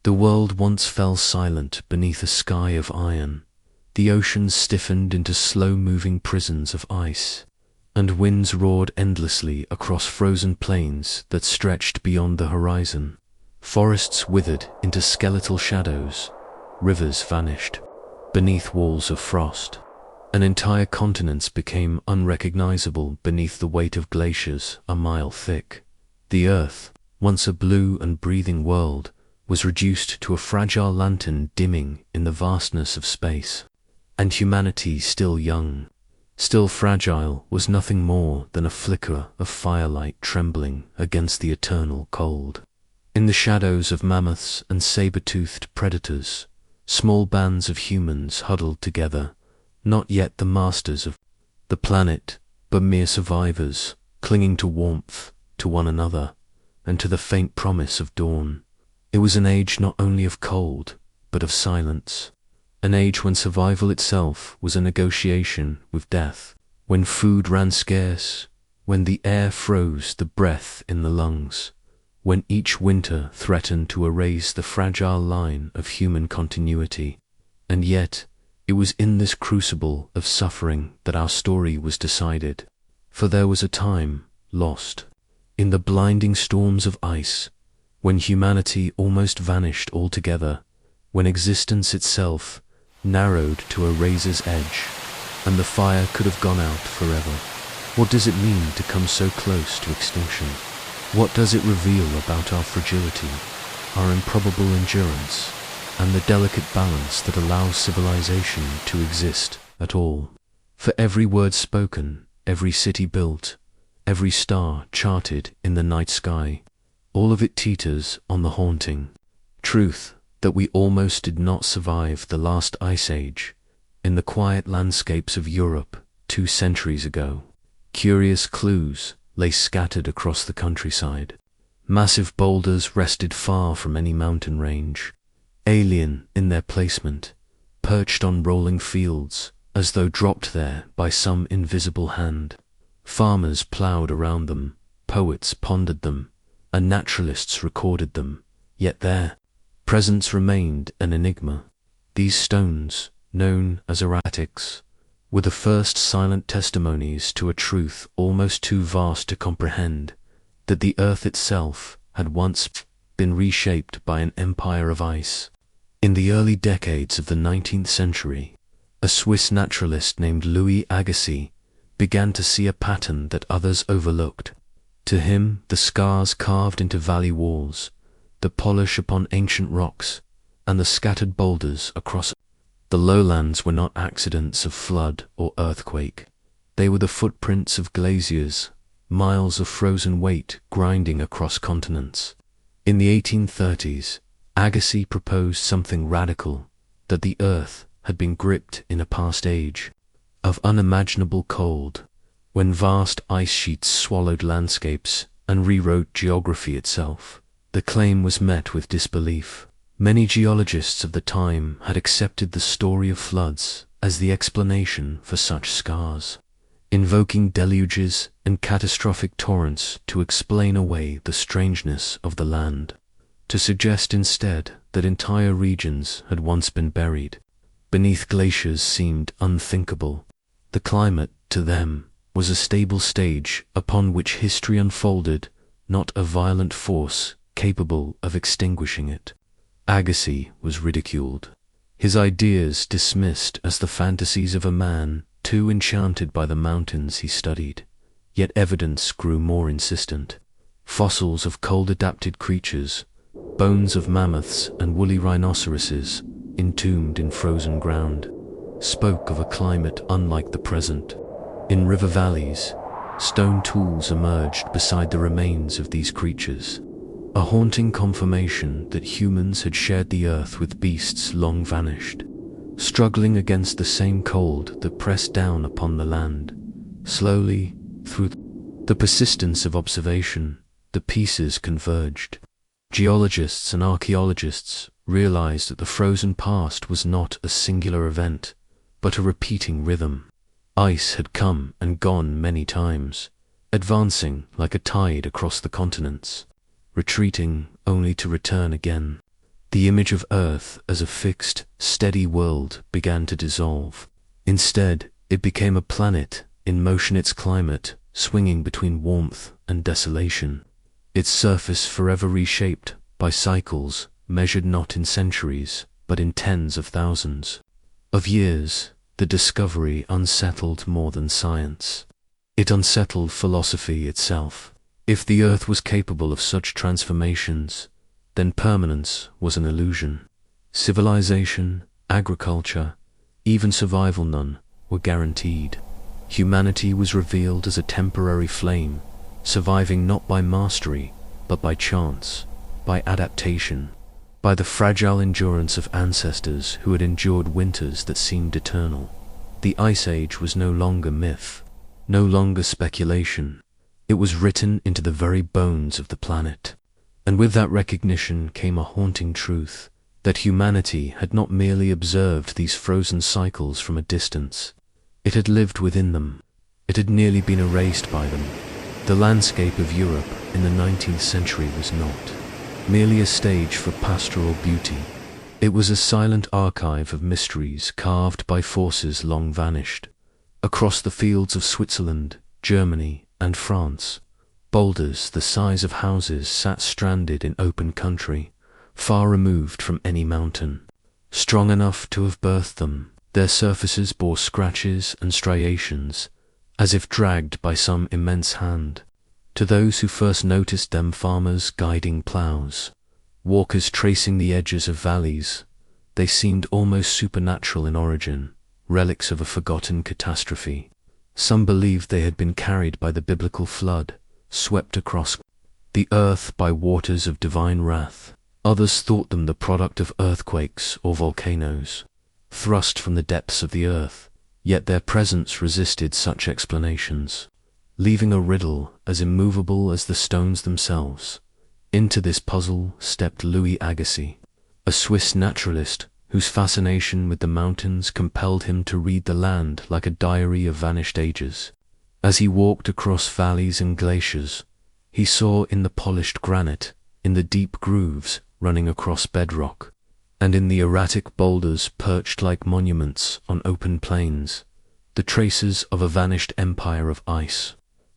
The world once fell silent beneath a sky of iron. The oceans stiffened into slow-moving prisons of ice, and winds roared endlessly across frozen plains that stretched beyond the horizon. Forests withered into skeletal shadows, rivers vanished beneath walls of frost, and entire continents became unrecognizable beneath the weight of glaciers a mile thick. The Earth, once a blue and breathing world, was reduced to a fragile lantern dimming in the vastness of space. And humanity, still young, still fragile, was nothing more than a flicker of firelight trembling against the eternal cold. In the shadows of mammoths and saber-toothed predators, small bands of humans huddled together, not yet the masters of the planet, but mere survivors, clinging to warmth, to one another, and to the faint promise of dawn. It was an age not only of cold, but of silence. An age when survival itself was a negotiation with death, when food ran scarce, when the air froze the breath in the lungs, when each winter threatened to erase the fragile line of human continuity. And yet, it was in this crucible of suffering that our story was decided. For there was a time lost in the blinding storms of ice, when humanity almost vanished altogether, when existence itself narrowed to a razor's edge, and the fire could have gone out forever. What does it mean to come so close to extinction? What does it reveal about our fragility, our improbable endurance, and the delicate balance that allows civilization to exist at all? For every word spoken, every city built, every star charted in the night sky, all of it teeters on the haunting truth that we almost did not survive the last ice age. In the quiet landscapes of Europe 2 centuries ago, curious clues lay scattered across the countryside. Massive boulders rested far from any mountain range, alien in their placement, perched on rolling fields as though dropped there by some invisible hand. Farmers ploughed around them, poets pondered them, and naturalists recorded them, yet their presence remained an enigma. These stones, known as erratics, were the first silent testimonies to a truth almost too vast to comprehend, that the earth itself had once been reshaped by an empire of ice. In the early decades of the 19th century, a Swiss naturalist named Louis Agassiz began to see a pattern that others overlooked. To him, the scars carved into valley walls, the polish upon ancient rocks, and the scattered boulders across the lowlands were not accidents of flood or earthquake. They were the footprints of glaciers, miles of frozen weight grinding across continents. In the 1830s, Agassiz proposed something radical, that the earth had been gripped in a past age of unimaginable cold, when vast ice sheets swallowed landscapes and rewrote geography itself. The claim was met with disbelief. Many geologists of the time had accepted the story of floods as the explanation for such scars, invoking deluges and catastrophic torrents to explain away the strangeness of the land, to suggest instead that entire regions had once been buried beneath glaciers seemed unthinkable. The climate, to them, was a stable stage upon which history unfolded, not a violent force capable of extinguishing it. Agassiz was ridiculed, his ideas dismissed as the fantasies of a man too enchanted by the mountains he studied. Yet evidence grew more insistent. Fossils of cold-adapted creatures, bones of mammoths and woolly rhinoceroses, entombed in frozen ground, spoke of a climate unlike the present. In river valleys, stone tools emerged beside the remains of these creatures, a haunting confirmation that humans had shared the earth with beasts long vanished, struggling against the same cold that pressed down upon the land. Slowly, through the persistence of observation, the pieces converged. Geologists and archaeologists realized that the frozen past was not a singular event, but a repeating rhythm. Ice had come and gone many times, advancing like a tide across the continents, retreating only to return again. The image of Earth as a fixed, steady world began to dissolve. Instead, it became a planet, in motion, its climate swinging between warmth and desolation, its surface forever reshaped by cycles measured not in centuries, but in tens of thousands of years. The discovery unsettled more than science. It unsettled philosophy itself. If the Earth was capable of such transformations, then permanence was an illusion. Civilization, agriculture, even survival, none were guaranteed. Humanity was revealed as a temporary flame, surviving not by mastery, but by chance, by adaptation, by the fragile endurance of ancestors who had endured winters that seemed eternal. The Ice Age was no longer myth, no longer speculation. It was written into the very bones of the planet. And with that recognition came a haunting truth, that humanity had not merely observed these frozen cycles from a distance. It had lived within them. It had nearly been erased by them. The landscape of Europe in the 19th century was not merely a stage for pastoral beauty. It was a silent archive of mysteries carved by forces long vanished. Across the fields of Switzerland, Germany, and France, boulders the size of houses sat stranded in open country, far removed from any mountain. Strong enough to have birthed them, their surfaces bore scratches and striations, as if dragged by some immense hand. To those who first noticed them, farmers guiding ploughs, walkers tracing the edges of valleys, they seemed almost supernatural in origin, relics of a forgotten catastrophe. Some believed they had been carried by the biblical flood, swept across the earth by waters of divine wrath. Others thought them the product of earthquakes or volcanoes, thrust from the depths of the earth, yet their presence resisted such explanations, leaving a riddle as immovable as the stones themselves. Into this puzzle stepped Louis Agassiz, a Swiss naturalist whose fascination with the mountains compelled him to read the land like a diary of vanished ages. As he walked across valleys and glaciers, he saw in the polished granite, in the deep grooves running across bedrock, and in the erratic boulders perched like monuments on open plains, the traces of a vanished empire of ice.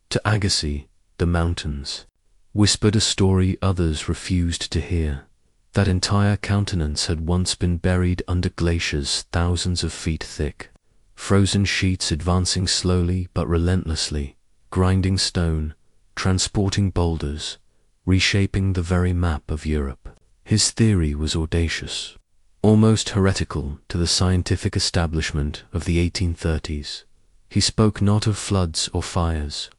To Agassiz, the mountains whispered a story others refused to hear. That entire continents had once been buried under glaciers thousands of feet thick, frozen sheets advancing slowly but relentlessly, grinding stone, transporting boulders, reshaping the very map of Europe. His theory was audacious, almost heretical to the scientific establishment of the 1830s. He spoke not of floods or fires,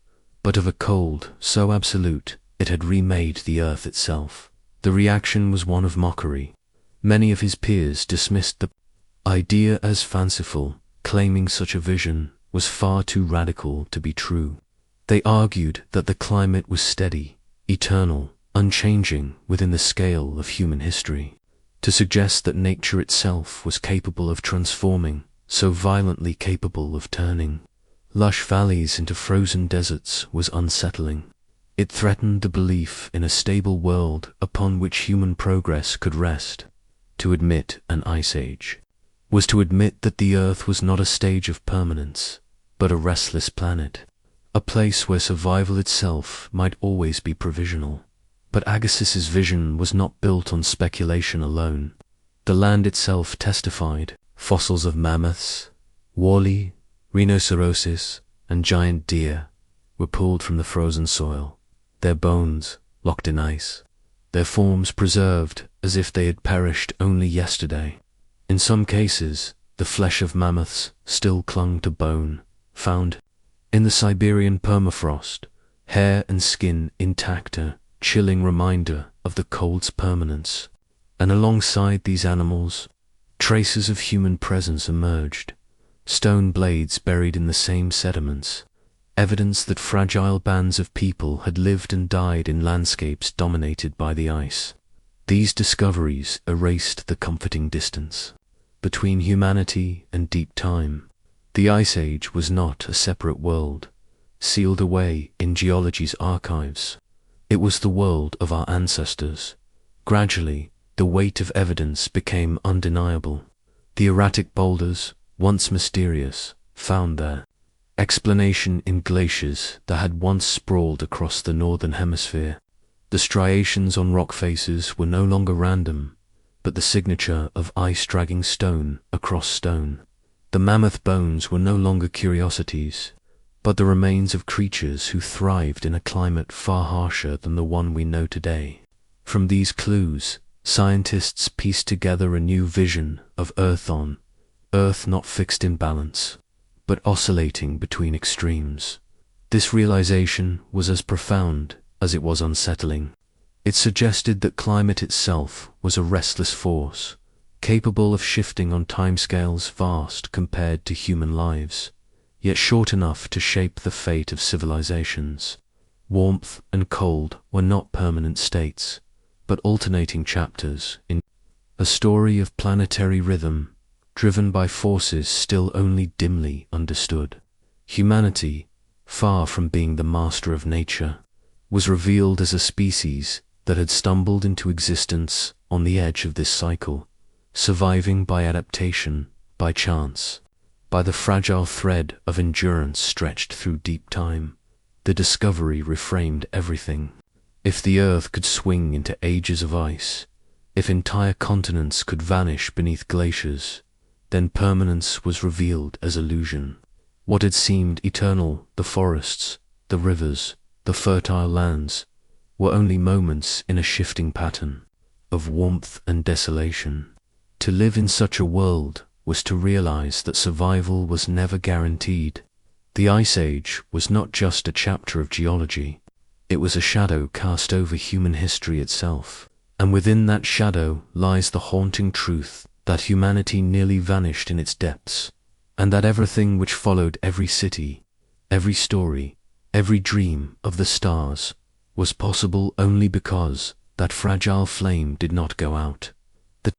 but of a cold so absolute it had remade the earth itself. The reaction was one of mockery. Many of his peers dismissed the idea as fanciful, claiming such a vision was far too radical to be true. They argued that the climate was steady, eternal, unchanging within the scale of human history. To suggest that nature itself was capable of transforming, so violently capable of turning lush valleys into frozen deserts was unsettling. It threatened the belief in a stable world upon which human progress could rest. To admit an ice age was to admit that the earth was not a stage of permanence, but a restless planet, a place where survival itself might always be provisional. But Agassiz's vision was not built on speculation alone. The land itself testified. Fossils of mammoths, wally, rhinoceroses, and giant deer were pulled from the frozen soil, their bones locked in ice, their forms preserved as if they had perished only yesterday. In some cases, the flesh of mammoths still clung to bone, found in the Siberian permafrost, hair and skin intact, a chilling reminder of the cold's permanence. And alongside these animals, traces of human presence emerged, stone blades buried in the same sediments, evidence that fragile bands of people had lived and died in landscapes dominated by the ice. These discoveries erased the comforting distance between humanity and deep time. The Ice Age was not a separate world, sealed away in geology's archives. It was the world of our ancestors. Gradually, the weight of evidence became undeniable. The erratic boulders, once mysterious, found their explanation in glaciers that had once sprawled across the northern hemisphere. The striations on rock faces were no longer random, but the signature of ice dragging stone across stone. The mammoth bones were no longer curiosities, but the remains of creatures who thrived in a climate far harsher than the one we know today. From these clues, scientists pieced together a new vision of Earth not fixed in balance, but oscillating between extremes. This realization was as profound as it was unsettling. It suggested that climate itself was a restless force, capable of shifting on timescales vast compared to human lives, yet short enough to shape the fate of civilizations. Warmth and cold were not permanent states, but alternating chapters in a story of planetary rhythm, driven by forces still only dimly understood. Humanity, far from being the master of nature, was revealed as a species that had stumbled into existence on the edge of this cycle, surviving by adaptation, by chance, by the fragile thread of endurance stretched through deep time. The discovery reframed everything. If the Earth could swing into ages of ice, if entire continents could vanish beneath glaciers, then permanence was revealed as illusion. What had seemed eternal, the forests, the rivers, the fertile lands, were only moments in a shifting pattern of warmth and desolation. To live in such a world was to realize that survival was never guaranteed. The Ice Age was not just a chapter of geology, it was a shadow cast over human history itself. And within that shadow lies the haunting truth that humanity nearly vanished in its depths, and that everything which followed, every city, every story, every dream of the stars, was possible only because that fragile flame did not go out. The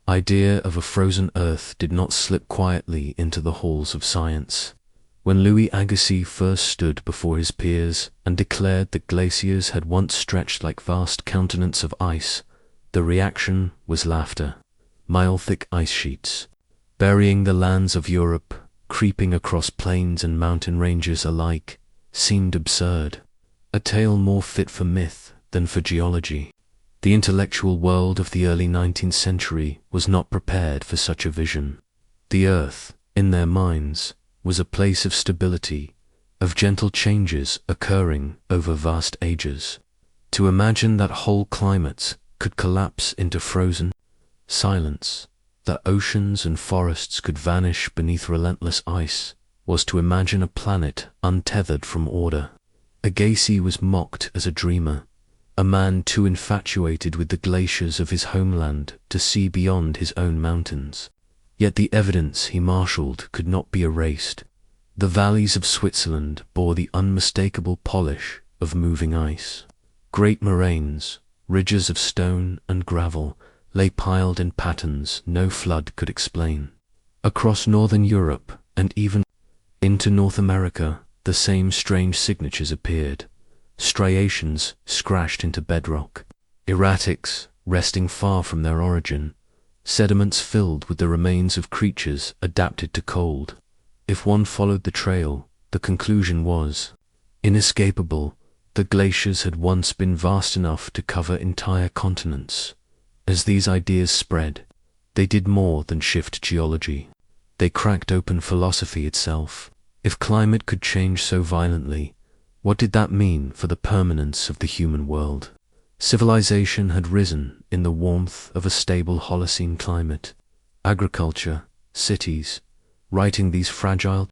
idea of a frozen Earth did not slip quietly into the halls of science. When Louis Agassiz first stood before his peers and declared that glaciers had once stretched like vast continents of ice, the reaction was laughter. Mile-thick ice sheets, burying the lands of Europe, creeping across plains and mountain ranges alike, seemed absurd, a tale more fit for myth than for geology. The intellectual world of the early 19th century was not prepared for such a vision. The Earth, in their minds, was a place of stability, of gentle changes occurring over vast ages. To imagine that whole climates could collapse into frozen silence, that oceans and forests could vanish beneath relentless ice, was to imagine a planet untethered from order. Agassiz was mocked as a dreamer, a man too infatuated with the glaciers of his homeland to see beyond his own mountains. Yet the evidence he marshaled could not be erased. The valleys of Switzerland bore the unmistakable polish of moving ice. Great moraines, ridges of stone and gravel, lay piled in patterns no flood could explain. Across northern Europe and even into North America, the same strange signatures appeared. Striations scratched into bedrock, erratics resting far from their origin, sediments filled with the remains of creatures adapted to cold. If one followed the trail, the conclusion was inescapable. The glaciers had once been vast enough to cover entire continents. As these ideas spread, they did more than shift geology. They cracked open philosophy itself. If climate could change so violently, what did that mean for the permanence of the human world? Civilization had risen in the warmth of a stable Holocene climate. Agriculture, cities, writing these fragile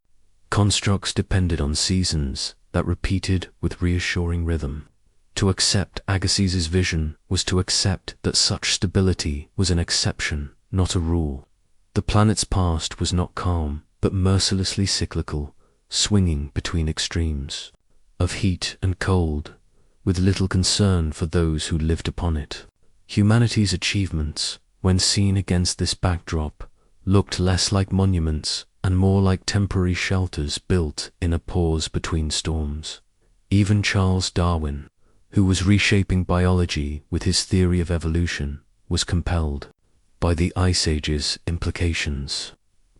constructs depended on seasons that repeated with reassuring rhythm. To accept Agassiz's vision was to accept that such stability was an exception, not a rule. The planet's past was not calm, but mercilessly cyclical, swinging between extremes of heat and cold, with little concern for those who lived upon it. Humanity's achievements, when seen against this backdrop, looked less like monuments and more like temporary shelters built in a pause between storms. Even Charles Darwin, who was reshaping biology with his theory of evolution, was compelled by the Ice Age's implications.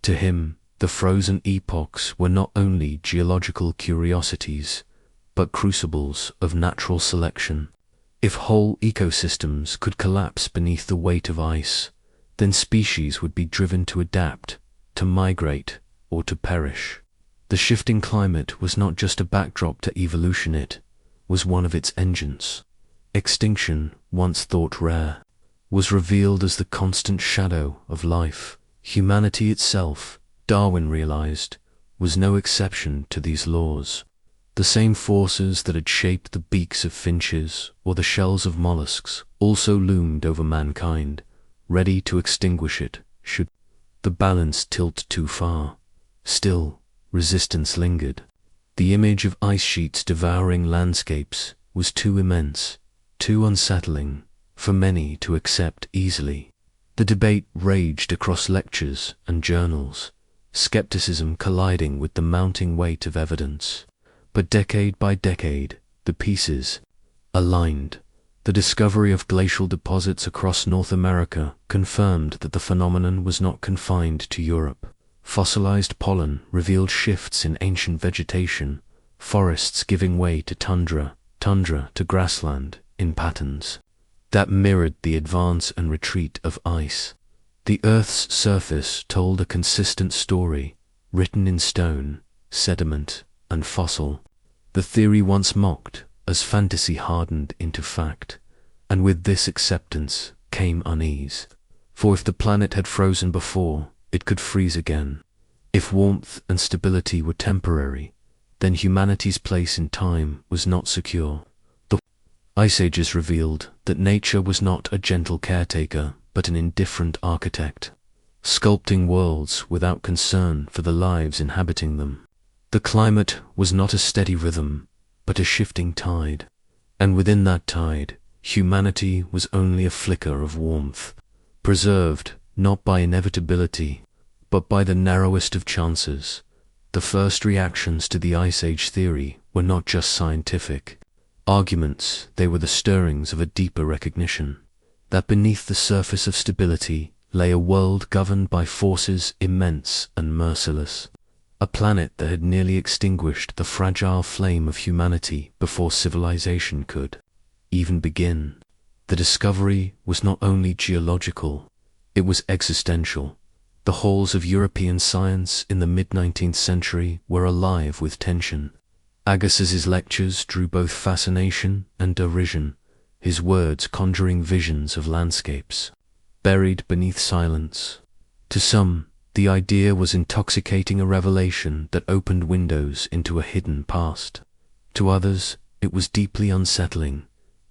To him, the frozen epochs were not only geological curiosities, but crucibles of natural selection. If whole ecosystems could collapse beneath the weight of ice, then species would be driven to adapt, to migrate, or to perish. The shifting climate was not just a backdrop to evolution, it was one of its engines. Extinction, once thought rare, was revealed as the constant shadow of life. Humanity itself, Darwin realized, was no exception to these laws. The same forces that had shaped the beaks of finches or the shells of mollusks also loomed over mankind, ready to extinguish it should the balance tilt too far. Still, resistance lingered. The image of ice sheets devouring landscapes was too immense, too unsettling, for many to accept easily. The debate raged across lectures and journals, skepticism colliding with the mounting weight of evidence. But decade by decade, the pieces aligned. The discovery of glacial deposits across North America confirmed that the phenomenon was not confined to Europe. Fossilized pollen revealed shifts in ancient vegetation, forests giving way to tundra to grassland, in patterns that mirrored the advance and retreat of ice. The Earth's surface told a consistent story, written in stone, sediment, and fossil. The theory once mocked, as fantasy hardened into fact, and with this acceptance came unease. For if the planet had frozen before, it could freeze again. If warmth and stability were temporary, then humanity's place in time was not secure. The Ice Ages revealed that nature was not a gentle caretaker, but an indifferent architect, sculpting worlds without concern for the lives inhabiting them. The climate was not a steady rhythm, but a shifting tide, and within that tide, humanity was only a flicker of warmth, preserved not by inevitability, but by the narrowest of chances. The first reactions to the Ice Age theory were not just scientific arguments, they were the stirrings of a deeper recognition that beneath the surface of stability lay a world governed by forces immense and merciless, a planet that had nearly extinguished the fragile flame of humanity before civilization could even begin. The discovery was not only geological, it was existential. The halls of European science in the mid-19th century were alive with tension. Agassiz's lectures drew both fascination and derision, his words conjuring visions of landscapes buried beneath silence. To some, the idea was intoxicating, a revelation that opened windows into a hidden past. To others, it was deeply unsettling,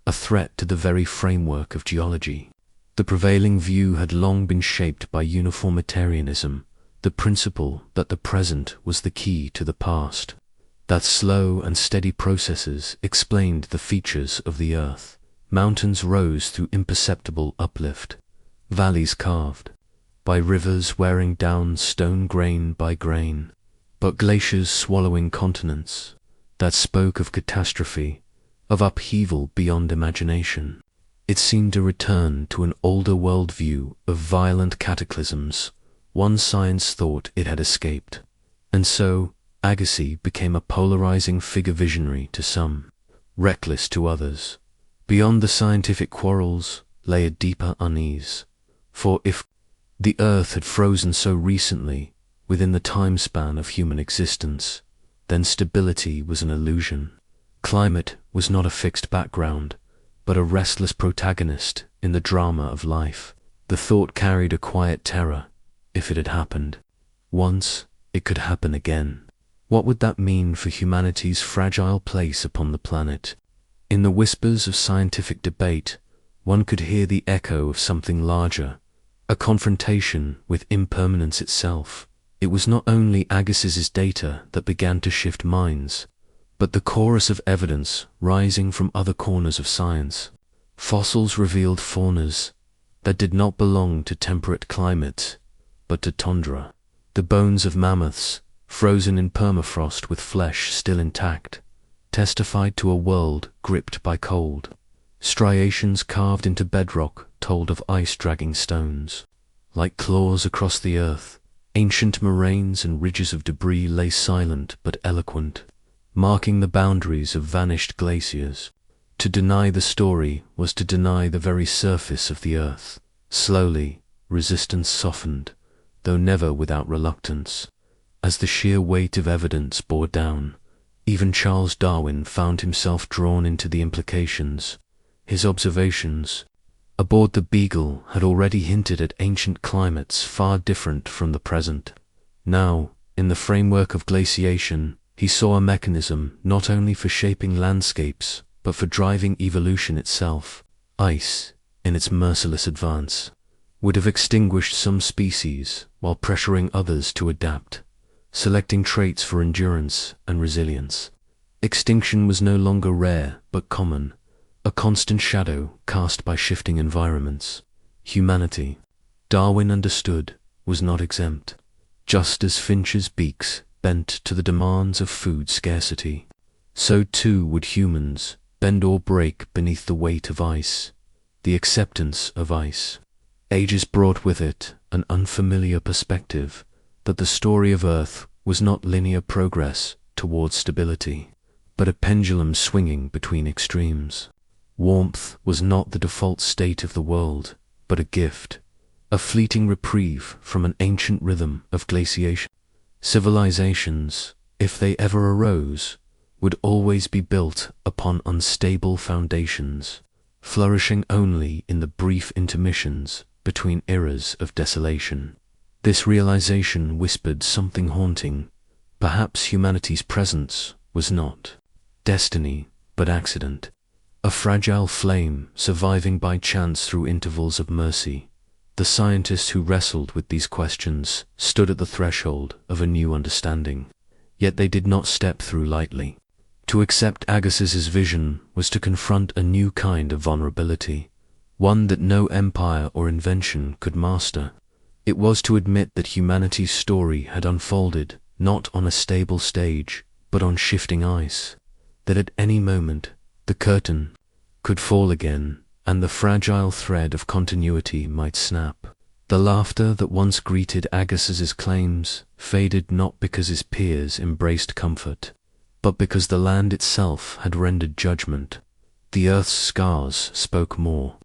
a threat to the very framework of geology. The prevailing view had long been shaped by uniformitarianism, the principle that the present was the key to the past, that slow and steady processes explained the features of the earth. Mountains rose through imperceptible uplift, valleys carved by rivers wearing down stone grain by grain, but glaciers swallowing continents, that spoke of catastrophe, of upheaval beyond imagination. It seemed a return to an older worldview of violent cataclysms, one science thought it had escaped. And so, Agassiz became a polarizing figure, visionary to some, reckless to others. Beyond the scientific quarrels lay a deeper unease. For if the Earth had frozen so recently within the time span of human existence, then stability was an illusion. Climate was not a fixed background, but a restless protagonist in the drama of life. The thought carried a quiet terror. If it had happened once, it could happen again. What would that mean for humanity's fragile place upon the planet? In the whispers of scientific debate, one could hear the echo of something larger, a confrontation with impermanence itself. It was not only Agassiz's data that began to shift minds, but the chorus of evidence rising from other corners of science. Fossils revealed faunas that did not belong to temperate climates, but to tundra. The bones of mammoths, frozen in permafrost with flesh still intact, testified to a world gripped by cold. Striations carved into bedrock told of ice-dragging stones. Like claws across the earth, ancient moraines and ridges of debris lay silent but eloquent, marking the boundaries of vanished glaciers. To deny the story was to deny the very surface of the earth. Slowly, resistance softened, though never without reluctance. As the sheer weight of evidence bore down, even Charles Darwin found himself drawn into the implications. His observations aboard the Beagle had already hinted at ancient climates far different from the present. Now, in the framework of glaciation, he saw a mechanism not only for shaping landscapes, but for driving evolution itself. Ice, in its merciless advance, would have extinguished some species while pressuring others to adapt, selecting traits for endurance and resilience. Extinction was no longer rare but common, a constant shadow cast by shifting environments. Humanity, Darwin understood, was not exempt. Just as finches' beaks bent to the demands of food scarcity, so too would humans bend or break beneath the weight of ice. The acceptance of ice ages brought with it an unfamiliar perspective that the story of Earth was not linear progress towards stability, but a pendulum swinging between extremes. Warmth was not the default state of the world, but a gift, a fleeting reprieve from an ancient rhythm of glaciation. Civilizations, if they ever arose, would always be built upon unstable foundations, flourishing only in the brief intermissions between eras of desolation. This realization whispered something haunting. Perhaps humanity's presence was not destiny, but accident, a fragile flame surviving by chance through intervals of mercy. The scientists who wrestled with these questions stood at the threshold of a new understanding, yet they did not step through lightly. To accept Agassiz's vision was to confront a new kind of vulnerability, one that no empire or invention could master. It was to admit that humanity's story had unfolded not on a stable stage, but on shifting ice, that at any moment the curtain could fall again, and the fragile thread of continuity might snap. The laughter that once greeted Agassiz's claims faded not because his peers embraced comfort, but because the land itself had rendered judgment. The earth's scars spoke more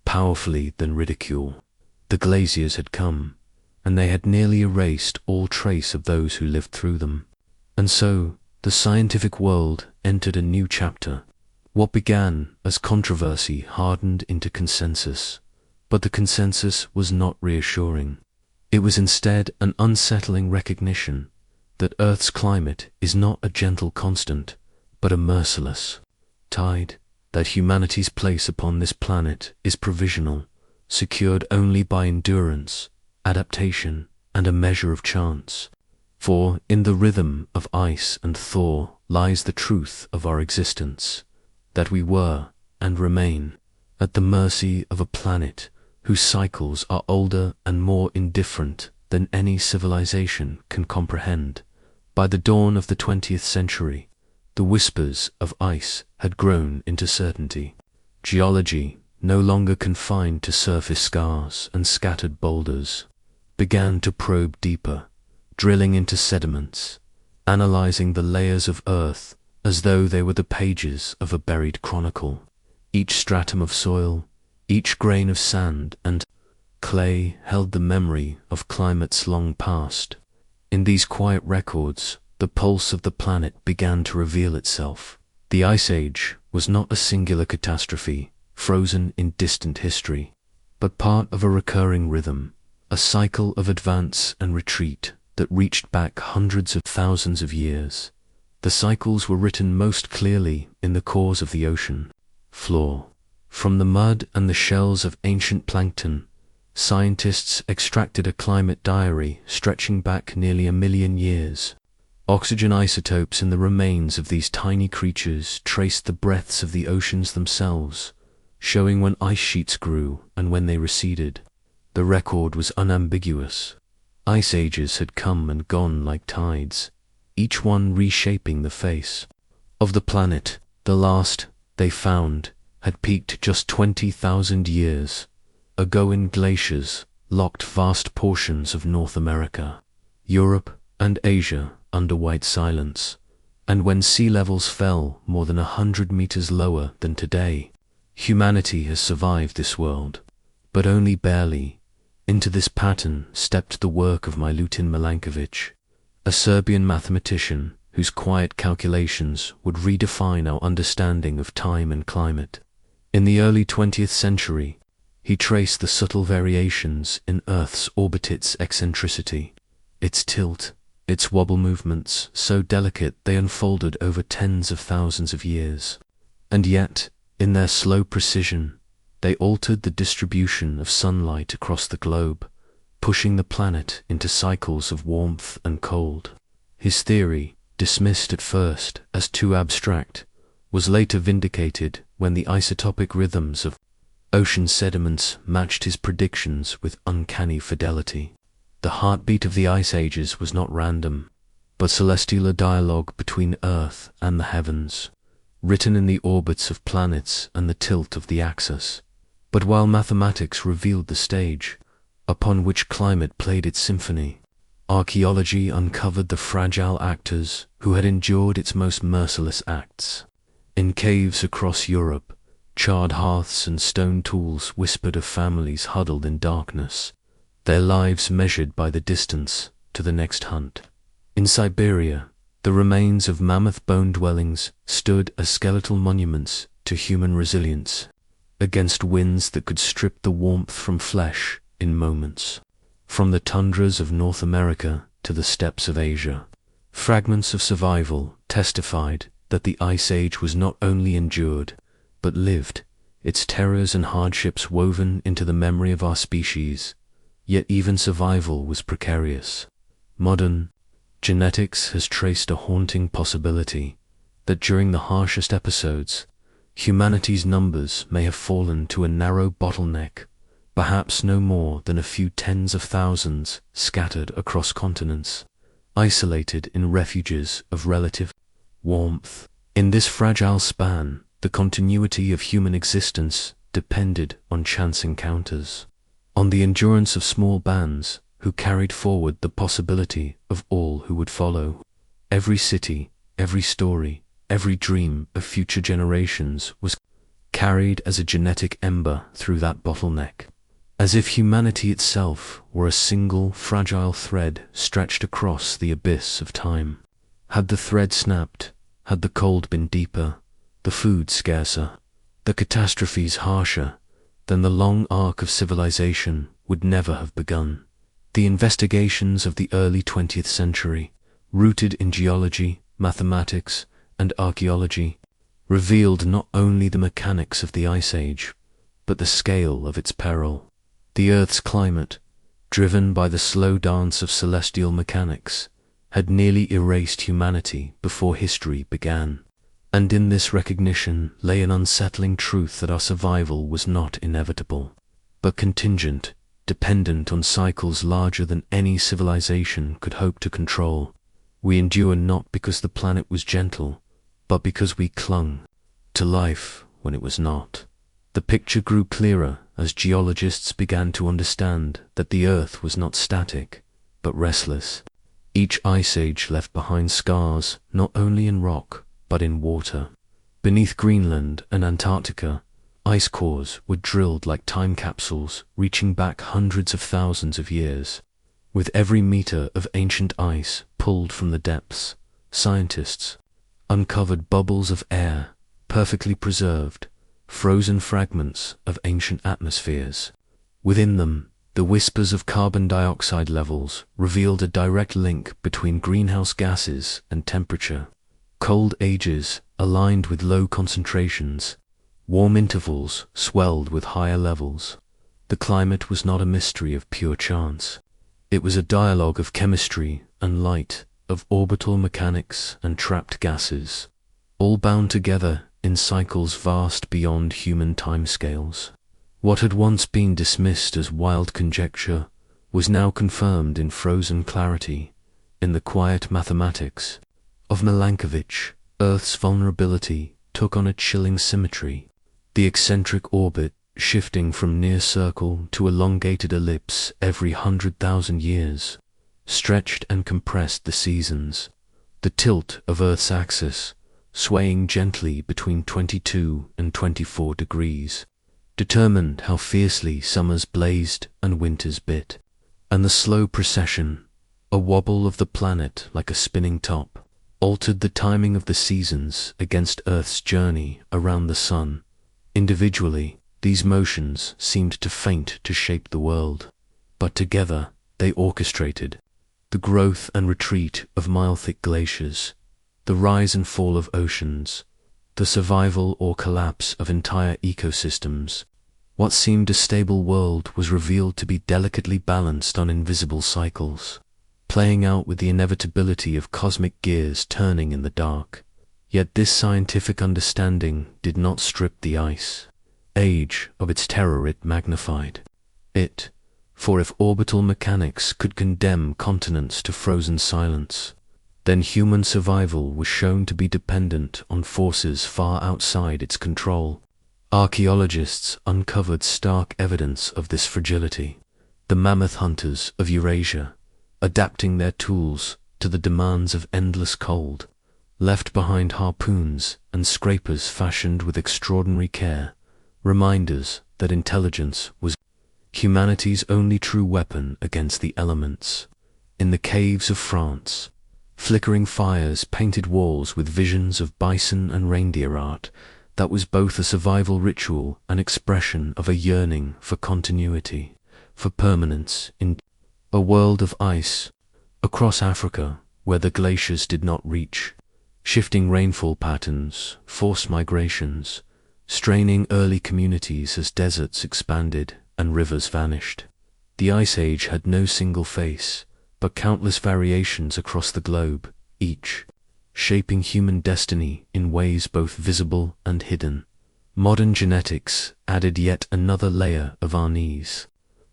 powerfully than ridicule. The glaciers had come, and they had nearly erased all trace of those who lived through them. And so, the scientific world entered a new chapter. What began as controversy hardened into consensus, but the consensus was not reassuring. It was instead an unsettling recognition that Earth's climate is not a gentle constant, but a merciless tide, that humanity's place upon this planet is provisional, secured only by endurance, adaptation, and a measure of chance. For in the rhythm of ice and thaw lies the truth of our existence, that we were, and remain, at the mercy of a planet whose cycles are older and more indifferent than any civilization can comprehend. By the dawn of the 20th century, the whispers of ice had grown into certainty. Geology, no longer confined to surface scars and scattered boulders, began to probe deeper, drilling into sediments, analyzing the layers of earth as though they were the pages of a buried chronicle. Each stratum of soil, each grain of sand and clay held the memory of climates long past. In these quiet records, the pulse of the planet began to reveal itself. The Ice Age was not a singular catastrophe, frozen in distant history, but part of a recurring rhythm, a cycle of advance and retreat that reached back hundreds of thousands of years. The cycles were written most clearly in the cores of the ocean floor. From the mud and the shells of ancient plankton, scientists extracted a climate diary stretching back nearly 1 million years. Oxygen isotopes in the remains of these tiny creatures traced the breadths of the oceans themselves, showing when ice sheets grew and when they receded. The record was unambiguous. Ice ages had come and gone like tides, each one reshaping the face of the planet. The last, they found, had peaked just 20,000 years ago in glaciers locked vast portions of North America, Europe, and Asia under white silence, and when sea levels fell more than 100 meters lower than today, humanity has survived this world, but only barely. Into this pattern stepped the work of Milutin Milankovic, a Serbian mathematician whose quiet calculations would redefine our understanding of time and climate. In the early 20th century, he traced the subtle variations in Earth's orbit's eccentricity, its tilt, its wobble movements so delicate they unfolded over tens of thousands of years. And yet, in their slow precision, they altered the distribution of sunlight across the globe, pushing the planet into cycles of warmth and cold. His theory, dismissed at first as too abstract, was later vindicated when the isotopic rhythms of ocean sediments matched his predictions with uncanny fidelity. The heartbeat of the ice ages was not random, but celestial dialogue between Earth and the heavens, written in the orbits of planets and the tilt of the axis. But while mathematics revealed the stage upon which climate played its symphony, archaeology uncovered the fragile actors who had endured its most merciless acts. In caves across Europe, charred hearths and stone tools whispered of families huddled in darkness, their lives measured by the distance to the next hunt. In Siberia, the remains of mammoth bone dwellings stood as skeletal monuments to human resilience against winds that could strip the warmth from flesh in moments. From the tundras of North America to the steppes of Asia, fragments of survival testified that the Ice Age was not only endured, but lived, its terrors and hardships woven into the memory of our species. Yet even survival was precarious. Modern genetics has traced a haunting possibility that during the harshest episodes, humanity's numbers may have fallen to a narrow bottleneck, perhaps no more than a few tens of thousands scattered across continents, isolated in refuges of relative warmth. In this fragile span, the continuity of human existence depended on chance encounters, on the endurance of small bands who carried forward the possibility of all who would follow. Every city, every story, every dream of future generations was carried as a genetic ember through that bottleneck, as if humanity itself were a single fragile thread stretched across the abyss of time. Had the thread snapped, had the cold been deeper, the food scarcer, the catastrophes harsher, then the long arc of civilization would never have begun. The investigations of the early 20th century, rooted in geology, mathematics, and archaeology, revealed not only the mechanics of the Ice Age, but the scale of its peril. The Earth's climate, driven by the slow dance of celestial mechanics, had nearly erased humanity before history began. And in this recognition lay an unsettling truth that our survival was not inevitable, but contingent, dependent on cycles larger than any civilization could hope to control. We endure not because the planet was gentle, but because we clung to life when it was not. The picture grew clearer as geologists began to understand that the Earth was not static, but restless. Each ice age left behind scars not only in rock, but in water. Beneath Greenland and Antarctica, ice cores were drilled like time capsules reaching back hundreds of thousands of years. With every meter of ancient ice pulled from the depths, scientists uncovered bubbles of air, perfectly preserved, frozen fragments of ancient atmospheres. Within them, the whispers of carbon dioxide levels revealed a direct link between greenhouse gases and temperature. Cold ages aligned with low concentrations, warm intervals swelled with higher levels. The climate was not a mystery of pure chance. It was a dialogue of chemistry and light, of orbital mechanics and trapped gases, all bound together in cycles vast beyond human timescales. What had once been dismissed as wild conjecture was now confirmed in frozen clarity, in the quiet mathematics of Milankovic. Earth's vulnerability took on a chilling symmetry. The eccentric orbit shifting from near circle to elongated ellipse every 100,000 years, stretched and compressed the seasons. The tilt of Earth's axis, swaying gently between 22 and 24 degrees, determined how fiercely summers blazed and winters bit. And the slow precession, a wobble of the planet like a spinning top, altered the timing of the seasons against Earth's journey around the sun. Individually, these motions seemed to faint to shape the world, but together they orchestrated the growth and retreat of mile-thick glaciers, the rise and fall of oceans, the survival or collapse of entire ecosystems. What seemed a stable world was revealed to be delicately balanced on invisible cycles, playing out with the inevitability of cosmic gears turning in the dark. Yet this scientific understanding did not strip the ice age of its terror. It magnified it, for if orbital mechanics could condemn continents to frozen silence, then human survival was shown to be dependent on forces far outside its control. Archaeologists uncovered stark evidence of this fragility. The mammoth hunters of Eurasia, adapting their tools to the demands of endless cold, left behind harpoons and scrapers fashioned with extraordinary care, reminders that intelligence was humanity's only true weapon against the elements. In the caves of France, flickering fires painted walls with visions of bison and reindeer art that was both a survival ritual and expression of a yearning for continuity, for permanence in a world of ice. Across Africa, where the glaciers did not reach, shifting rainfall patterns, forced migrations, straining early communities as deserts expanded and rivers vanished. The Ice Age had no single face, but countless variations across the globe, each shaping human destiny in ways both visible and hidden. Modern genetics added yet another layer of unease.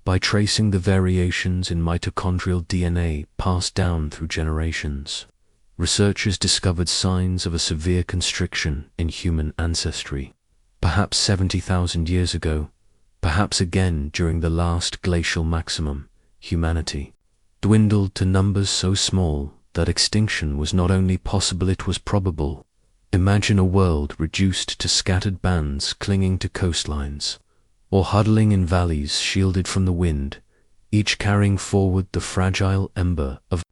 By tracing the variations in mitochondrial DNA passed down through generations, researchers discovered signs of a severe constriction in human ancestry. Perhaps 70,000 years ago, perhaps again during the last glacial maximum, humanity dwindled to numbers so small that extinction was not only possible, it was probable. Imagine a world reduced to scattered bands clinging to coastlines, or huddling in valleys shielded from the wind, each carrying forward the fragile ember of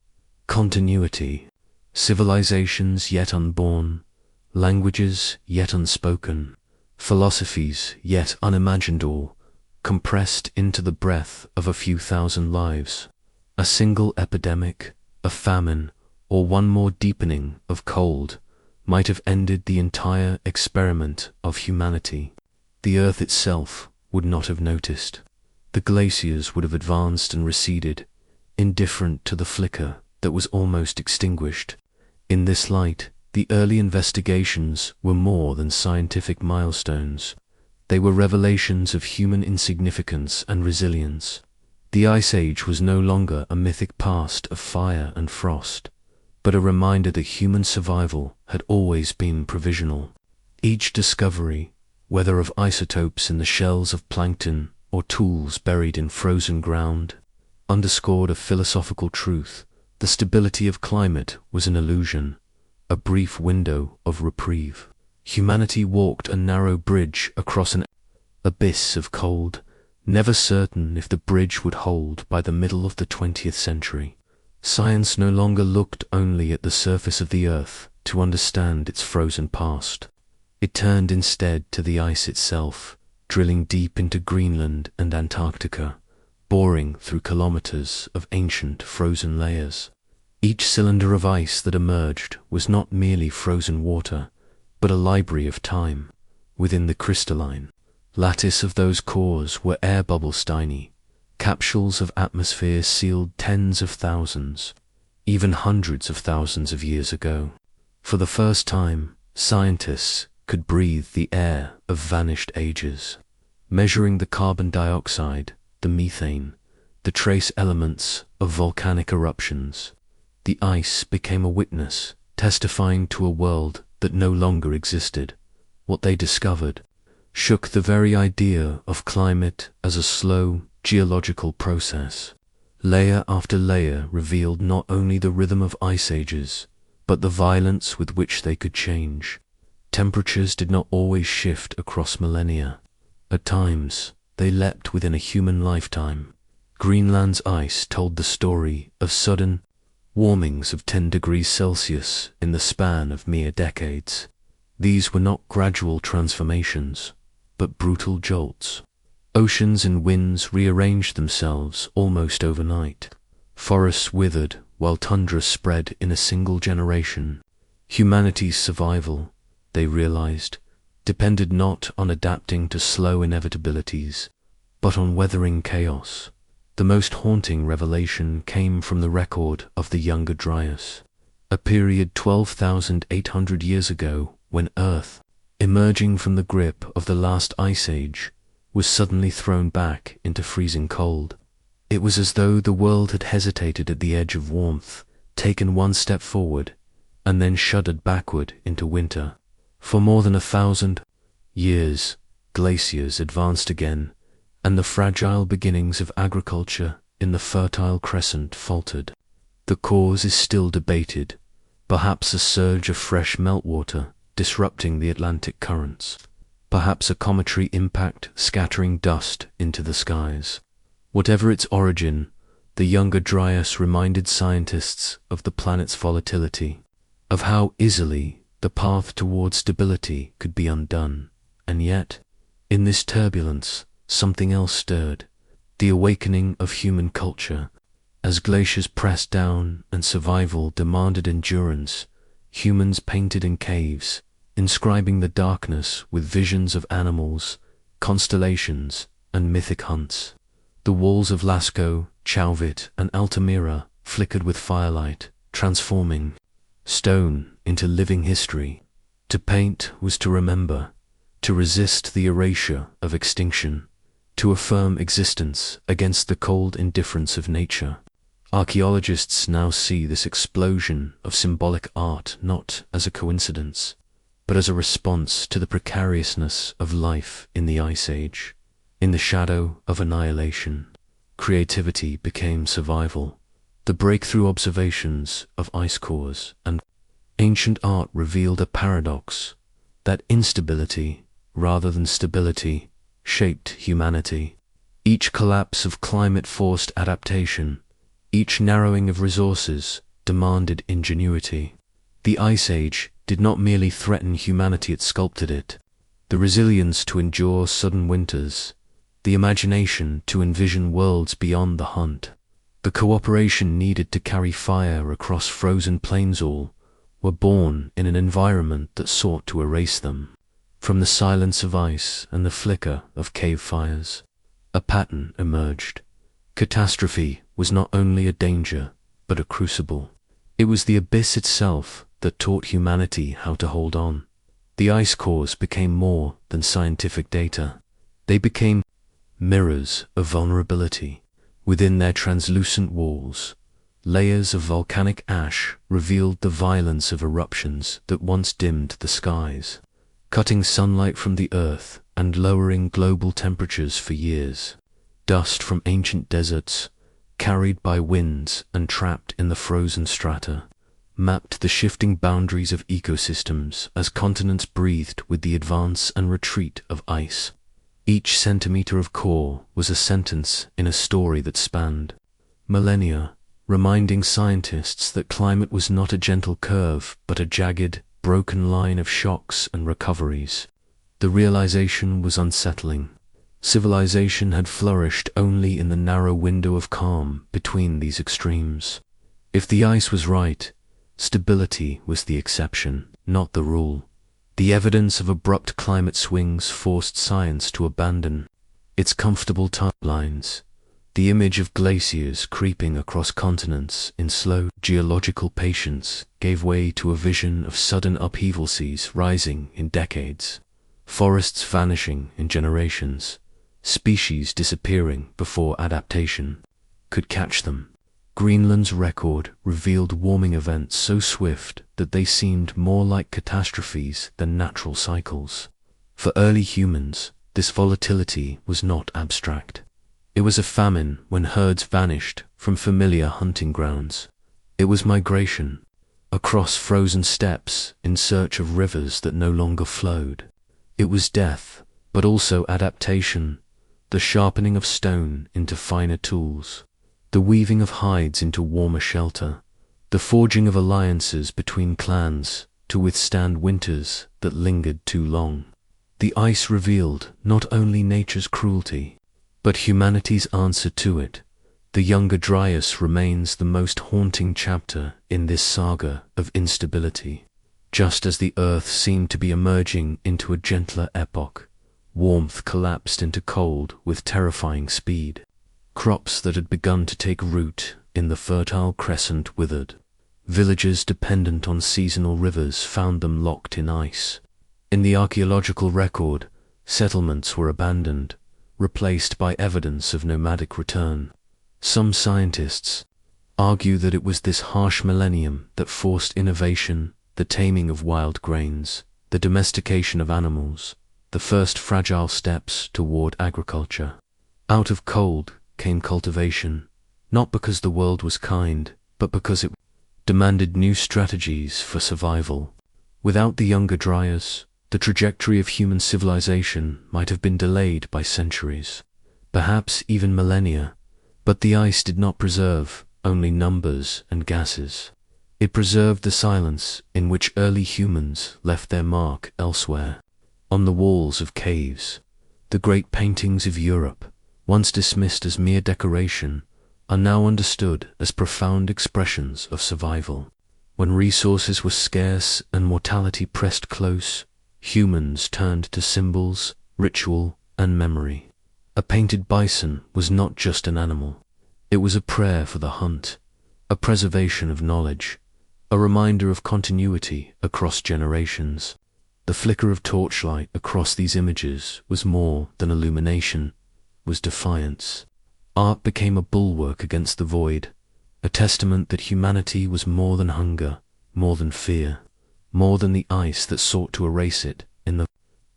continuity. Civilizations yet unborn, languages yet unspoken, philosophies yet unimagined, all compressed into the breath of a few thousand lives. A single epidemic, a famine, or one more deepening of cold might have ended the entire experiment of humanity. The Earth itself would not have noticed. The glaciers would have advanced and receded, indifferent to the flicker that was almost extinguished. In this light, the early investigations were more than scientific milestones. They were revelations of human insignificance and resilience. The Ice Age was no longer a mythic past of fire and frost, but a reminder that human survival had always been provisional. Each discovery, whether of isotopes in the shells of plankton or tools buried in frozen ground, underscored a philosophical truth. The stability of climate was an illusion, a brief window of reprieve. Humanity walked a narrow bridge across an abyss of cold, never certain if the bridge would hold by the middle of the 20th century. Science no longer looked only at the surface of the Earth to understand its frozen past. It turned instead to the ice itself, drilling deep into Greenland and Antarctica, boring through kilometers of ancient frozen layers. Each cylinder of ice that emerged was not merely frozen water, but a library of time. Within the crystalline lattice of those cores were air bubbles, tiny capsules of atmosphere sealed tens of thousands, even hundreds of thousands of years ago. For the first time, scientists could breathe the air of vanished ages, measuring the carbon dioxide, the methane, the trace elements of volcanic eruptions. The ice became a witness, testifying to a world that no longer existed. What they discovered shook the very idea of climate as a slow, geological process. Layer after layer revealed not only the rhythm of ice ages, but the violence with which they could change. Temperatures did not always shift across millennia. At times, they leapt within a human lifetime. Greenland's ice told the story of sudden warmings of 10 degrees Celsius in the span of mere decades. These were not gradual transformations, but brutal jolts. Oceans and winds rearranged themselves almost overnight. Forests withered while tundra spread in a single generation. Humanity's survival, they realized, depended not on adapting to slow inevitabilities, but on weathering chaos. The most haunting revelation came from the record of the Younger Dryas, a period 12,800 years ago when Earth, emerging from the grip of the last ice age, was suddenly thrown back into freezing cold. It was as though the world had hesitated at the edge of warmth, taken one step forward, and then shuddered backward into winter. For more than 1,000 years, glaciers advanced again, and the fragile beginnings of agriculture in the Fertile Crescent faltered. The cause is still debated, perhaps a surge of fresh meltwater disrupting the Atlantic currents, perhaps a cometary impact scattering dust into the skies. Whatever its origin, the Younger Dryas reminded scientists of the planet's volatility, of how easily the path towards stability could be undone. And yet, in this turbulence, something else stirred, the awakening of human culture. As glaciers pressed down and survival demanded endurance, humans painted in caves, inscribing the darkness with visions of animals, constellations, and mythic hunts. The walls of Lascaux, Chauvet, and Altamira flickered with firelight, transforming stone into living history. To paint was to remember, to resist the erasure of extinction, to affirm existence against the cold indifference of nature. Archaeologists now see this explosion of symbolic art not as a coincidence, but as a response to the precariousness of life in the Ice Age. In the shadow of annihilation, creativity became survival. The breakthrough observations of ice cores and ancient art revealed a paradox, that instability, rather than stability, shaped humanity. Each collapse of climate forced adaptation, each narrowing of resources demanded ingenuity. The Ice Age did not merely threaten humanity, it sculpted it. The resilience to endure sudden winters, the imagination to envision worlds beyond the hunt, the cooperation needed to carry fire across frozen plains, all were born in an environment that sought to erase them. From the silence of ice and the flicker of cave fires, a pattern emerged. Catastrophe was not only a danger, but a crucible. It was the abyss itself that taught humanity how to hold on. The ice cores became more than scientific data. They became mirrors of vulnerability. Within their translucent walls, layers of volcanic ash revealed the violence of eruptions that once dimmed the skies, cutting sunlight from the earth and lowering global temperatures for years. Dust from ancient deserts, carried by winds and trapped in the frozen strata, mapped the shifting boundaries of ecosystems as continents breathed with the advance and retreat of ice. Each centimeter of core was a sentence in a story that spanned millennia, reminding scientists that climate was not a gentle curve, but a jagged, broken line of shocks and recoveries. The realization was unsettling. Civilization had flourished only in the narrow window of calm between these extremes. If the ice was right, stability was the exception, not the rule. The evidence of abrupt climate swings forced science to abandon its comfortable timelines. The image of glaciers creeping across continents in slow geological patience gave way to a vision of sudden upheaval, seas rising in decades, forests vanishing in generations, species disappearing before adaptation could catch them. Greenland's record revealed warming events so swift that they seemed more like catastrophes than natural cycles. For early humans, this volatility was not abstract. It was a famine when herds vanished from familiar hunting grounds. It was migration across frozen steppes in search of rivers that no longer flowed. It was death, but also adaptation, the sharpening of stone into finer tools, the weaving of hides into warmer shelter, the forging of alliances between clans to withstand winters that lingered too long. The ice revealed not only nature's cruelty, but humanity's answer to it. The Younger Dryas remains the most haunting chapter in this saga of instability. Just as the earth seemed to be emerging into a gentler epoch, warmth collapsed into cold with terrifying speed. Crops that had begun to take root in the fertile crescent withered. Villages dependent on seasonal rivers found them locked in ice. In the archaeological record, settlements were abandoned, replaced by evidence of nomadic return. Some scientists argue that it was this harsh millennium that forced innovation, the taming of wild grains, the domestication of animals, the first fragile steps toward agriculture. Out of cold came cultivation, not because the world was kind, but because it demanded new strategies for survival. Without the Younger Dryas, the trajectory of human civilization might have been delayed by centuries, perhaps even millennia. But the ice did not preserve only numbers and gases. It preserved the silence in which early humans left their mark elsewhere. On the walls of caves, the great paintings of Europe, once dismissed as mere decoration, are now understood as profound expressions of survival. When resources were scarce and mortality pressed close, humans turned to symbols, ritual, and memory. A painted bison was not just an animal. It was a prayer for the hunt, a preservation of knowledge, a reminder of continuity across generations. The flicker of torchlight across these images was more than illumination, was defiance. Art became a bulwark against the void, a testament that humanity was more than hunger, more than fear, more than the ice that sought to erase it. In the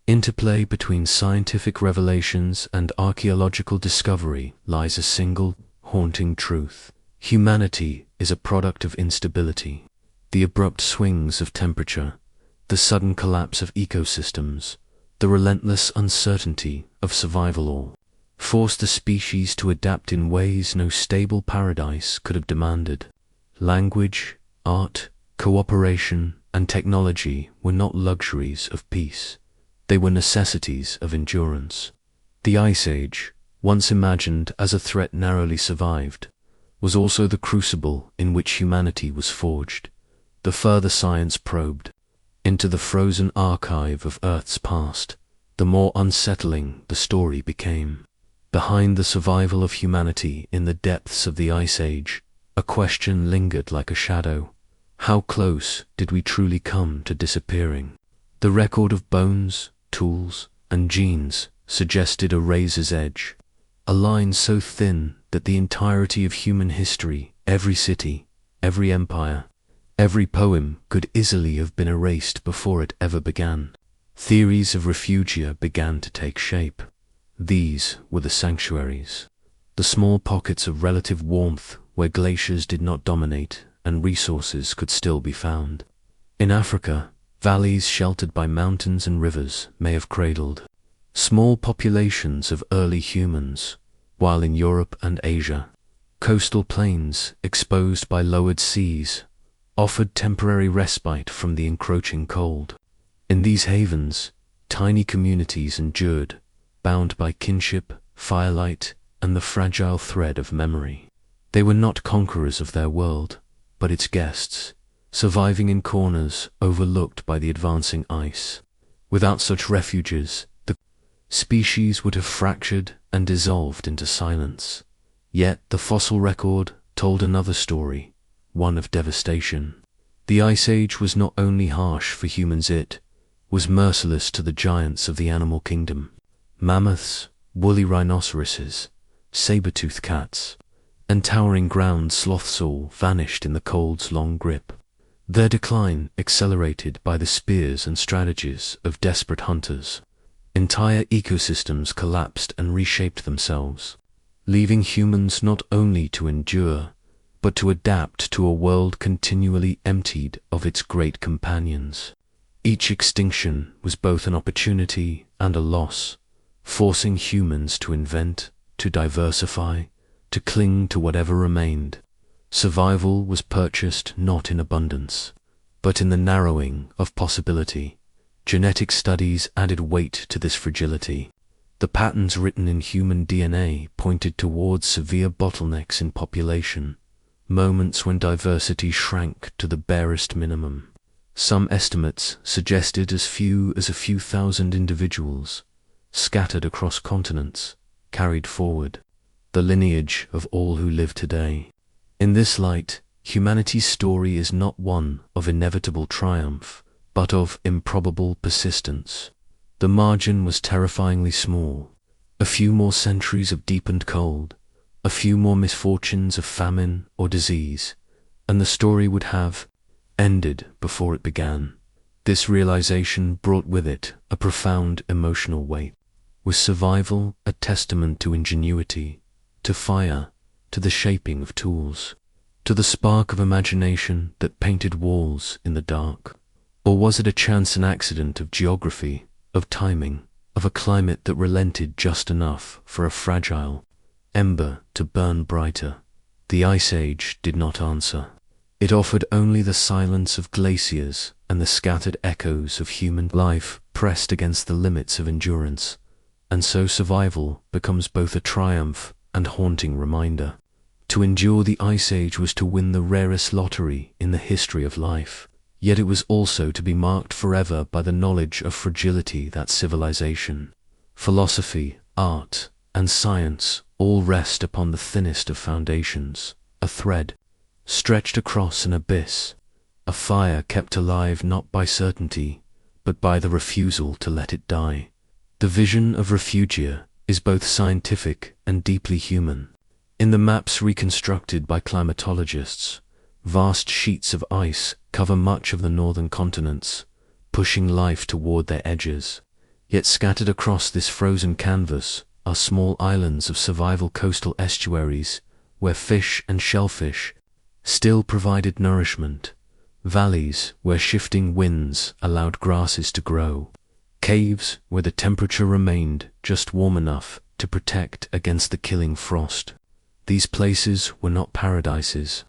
interplay between scientific revelations and archaeological discovery lies a single, haunting truth. Humanity is a product of instability. The abrupt swings of temperature, the sudden collapse of ecosystems, the relentless uncertainty of survival all forced the species to adapt in ways no stable paradise could have demanded. Language, art, cooperation, and technology were not luxuries of peace. They were necessities of endurance. The Ice Age, once imagined as a threat narrowly survived, was also the crucible in which humanity was forged. The further science probed into the frozen archive of Earth's past, the more unsettling the story became. Behind the survival of humanity in the depths of the Ice Age, a question lingered like a shadow. How close did we truly come to disappearing? The record of bones, tools, and genes suggested a razor's edge, a line so thin that the entirety of human history, every city, every empire, every poem could easily have been erased before it ever began. Theories of refugia began to take shape. These were the sanctuaries, the small pockets of relative warmth where glaciers did not dominate and resources could still be found. In Africa, valleys sheltered by mountains and rivers may have cradled small populations of early humans, while in Europe and Asia, coastal plains exposed by lowered seas offered temporary respite from the encroaching cold. In these havens, tiny communities endured, bound by kinship, firelight, and the fragile thread of memory. They were not conquerors of their world, but its guests, surviving in corners overlooked by the advancing ice. Without such refuges, the species would have fractured and dissolved into silence. Yet the fossil record told another story, one of devastation. The Ice Age was not only harsh for humans, it was merciless to the giants of the animal kingdom. Mammoths, woolly rhinoceroses, saber-toothed cats, and towering ground sloths all vanished in the cold's long grip. Their decline accelerated by the spears and strategies of desperate hunters. Entire ecosystems collapsed and reshaped themselves, leaving humans not only to endure, but to adapt to a world continually emptied of its great companions. Each extinction was both an opportunity and a loss, forcing humans to invent, to diversify, to cling to whatever remained. Survival was purchased not in abundance, but in the narrowing of possibility. Genetic studies added weight to this fragility. The patterns written in human DNA pointed towards severe bottlenecks in population, moments when diversity shrank to the barest minimum. Some estimates suggested as few as a few thousand individuals, scattered across continents, carried forward the lineage of all who live today. In this light, humanity's story is not one of inevitable triumph, but of improbable persistence. The margin was terrifyingly small. A few more centuries of deepened cold, a few more misfortunes of famine or disease, and the story would have ended before it began. This realization brought with it a profound emotional weight. Was survival a testament to ingenuity, to fire, to the shaping of tools, to the spark of imagination that painted walls in the dark? Or was it a chance and accident of geography, of timing, of a climate that relented just enough for a fragile ember to burn brighter? The Ice Age did not answer. It offered only the silence of glaciers and the scattered echoes of human life pressed against the limits of endurance. And so survival becomes both a triumph and haunting reminder. To endure the Ice Age was to win the rarest lottery in the history of life. Yet it was also to be marked forever by the knowledge of fragility that civilization, philosophy, art, and science all rest upon the thinnest of foundations, a thread stretched across an abyss, a fire kept alive not by certainty, but by the refusal to let it die. The vision of Refugia is both scientific and deeply human. In the maps reconstructed by climatologists, vast sheets of ice cover much of the northern continents, pushing life toward their edges. Yet scattered across this frozen canvas are small islands of survival coastal estuaries where fish and shellfish still provided nourishment, valleys where shifting winds allowed grasses to grow, caves where the temperature remained just warm enough to protect against the killing frost. These places were not paradises.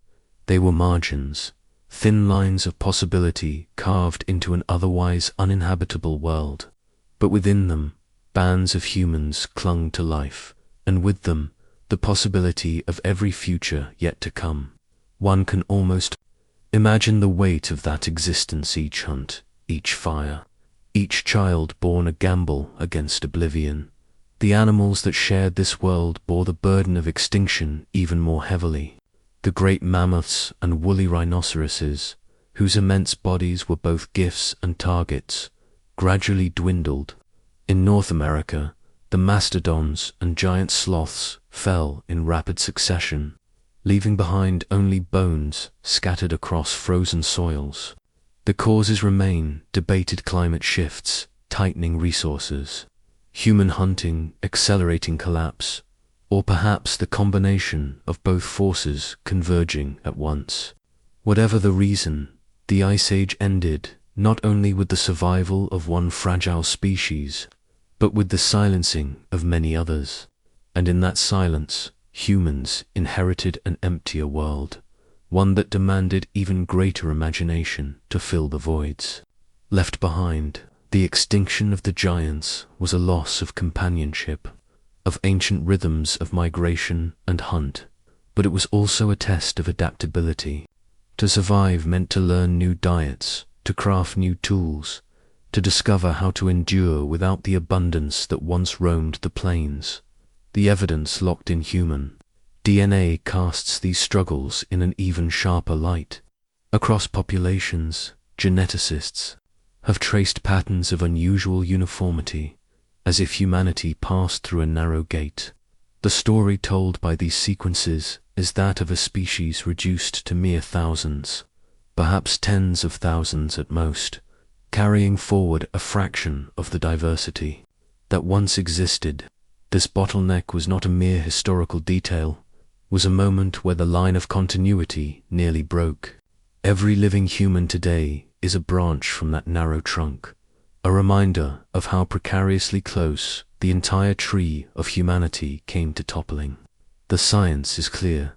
They were margins, thin lines of possibility carved into an otherwise uninhabitable world. But within them, bands of humans clung to life, and with them, the possibility of every future yet to come. One can almost imagine the weight of that existence, each hunt, each fire, each child born a gamble against oblivion. The animals that shared this world bore the burden of extinction even more heavily. The great mammoths and woolly rhinoceroses, whose immense bodies were both gifts and targets, gradually dwindled. In North America, the mastodons and giant sloths fell in rapid succession, leaving behind only bones scattered across frozen soils. The causes remain: debated climate shifts, tightening resources, human hunting accelerating collapse, or perhaps the combination of both forces converging at once. Whatever the reason, the Ice Age ended not only with the survival of one fragile species, but with the silencing of many others. And in that silence, humans inherited an emptier world, one that demanded even greater imagination to fill the voids left behind. The extinction of the giants was a loss of companionship, of ancient rhythms of migration and hunt, but it was also a test of adaptability. To survive meant to learn new diets, to craft new tools, to discover how to endure without the abundance that once roamed the plains. The evidence locked in human DNA casts these struggles in an even sharper light. Across populations, geneticists have traced patterns of unusual uniformity, as if humanity passed through a narrow gate. The story told by these sequences is that of a species reduced to mere thousands, perhaps tens of thousands at most, carrying forward a fraction of the diversity. that once existed. This bottleneck was not a mere historical detail, was a moment where the line of continuity nearly broke. Every living human today is a branch from that narrow trunk, a reminder of how precariously close the entire tree of humanity came to toppling. The science is clear.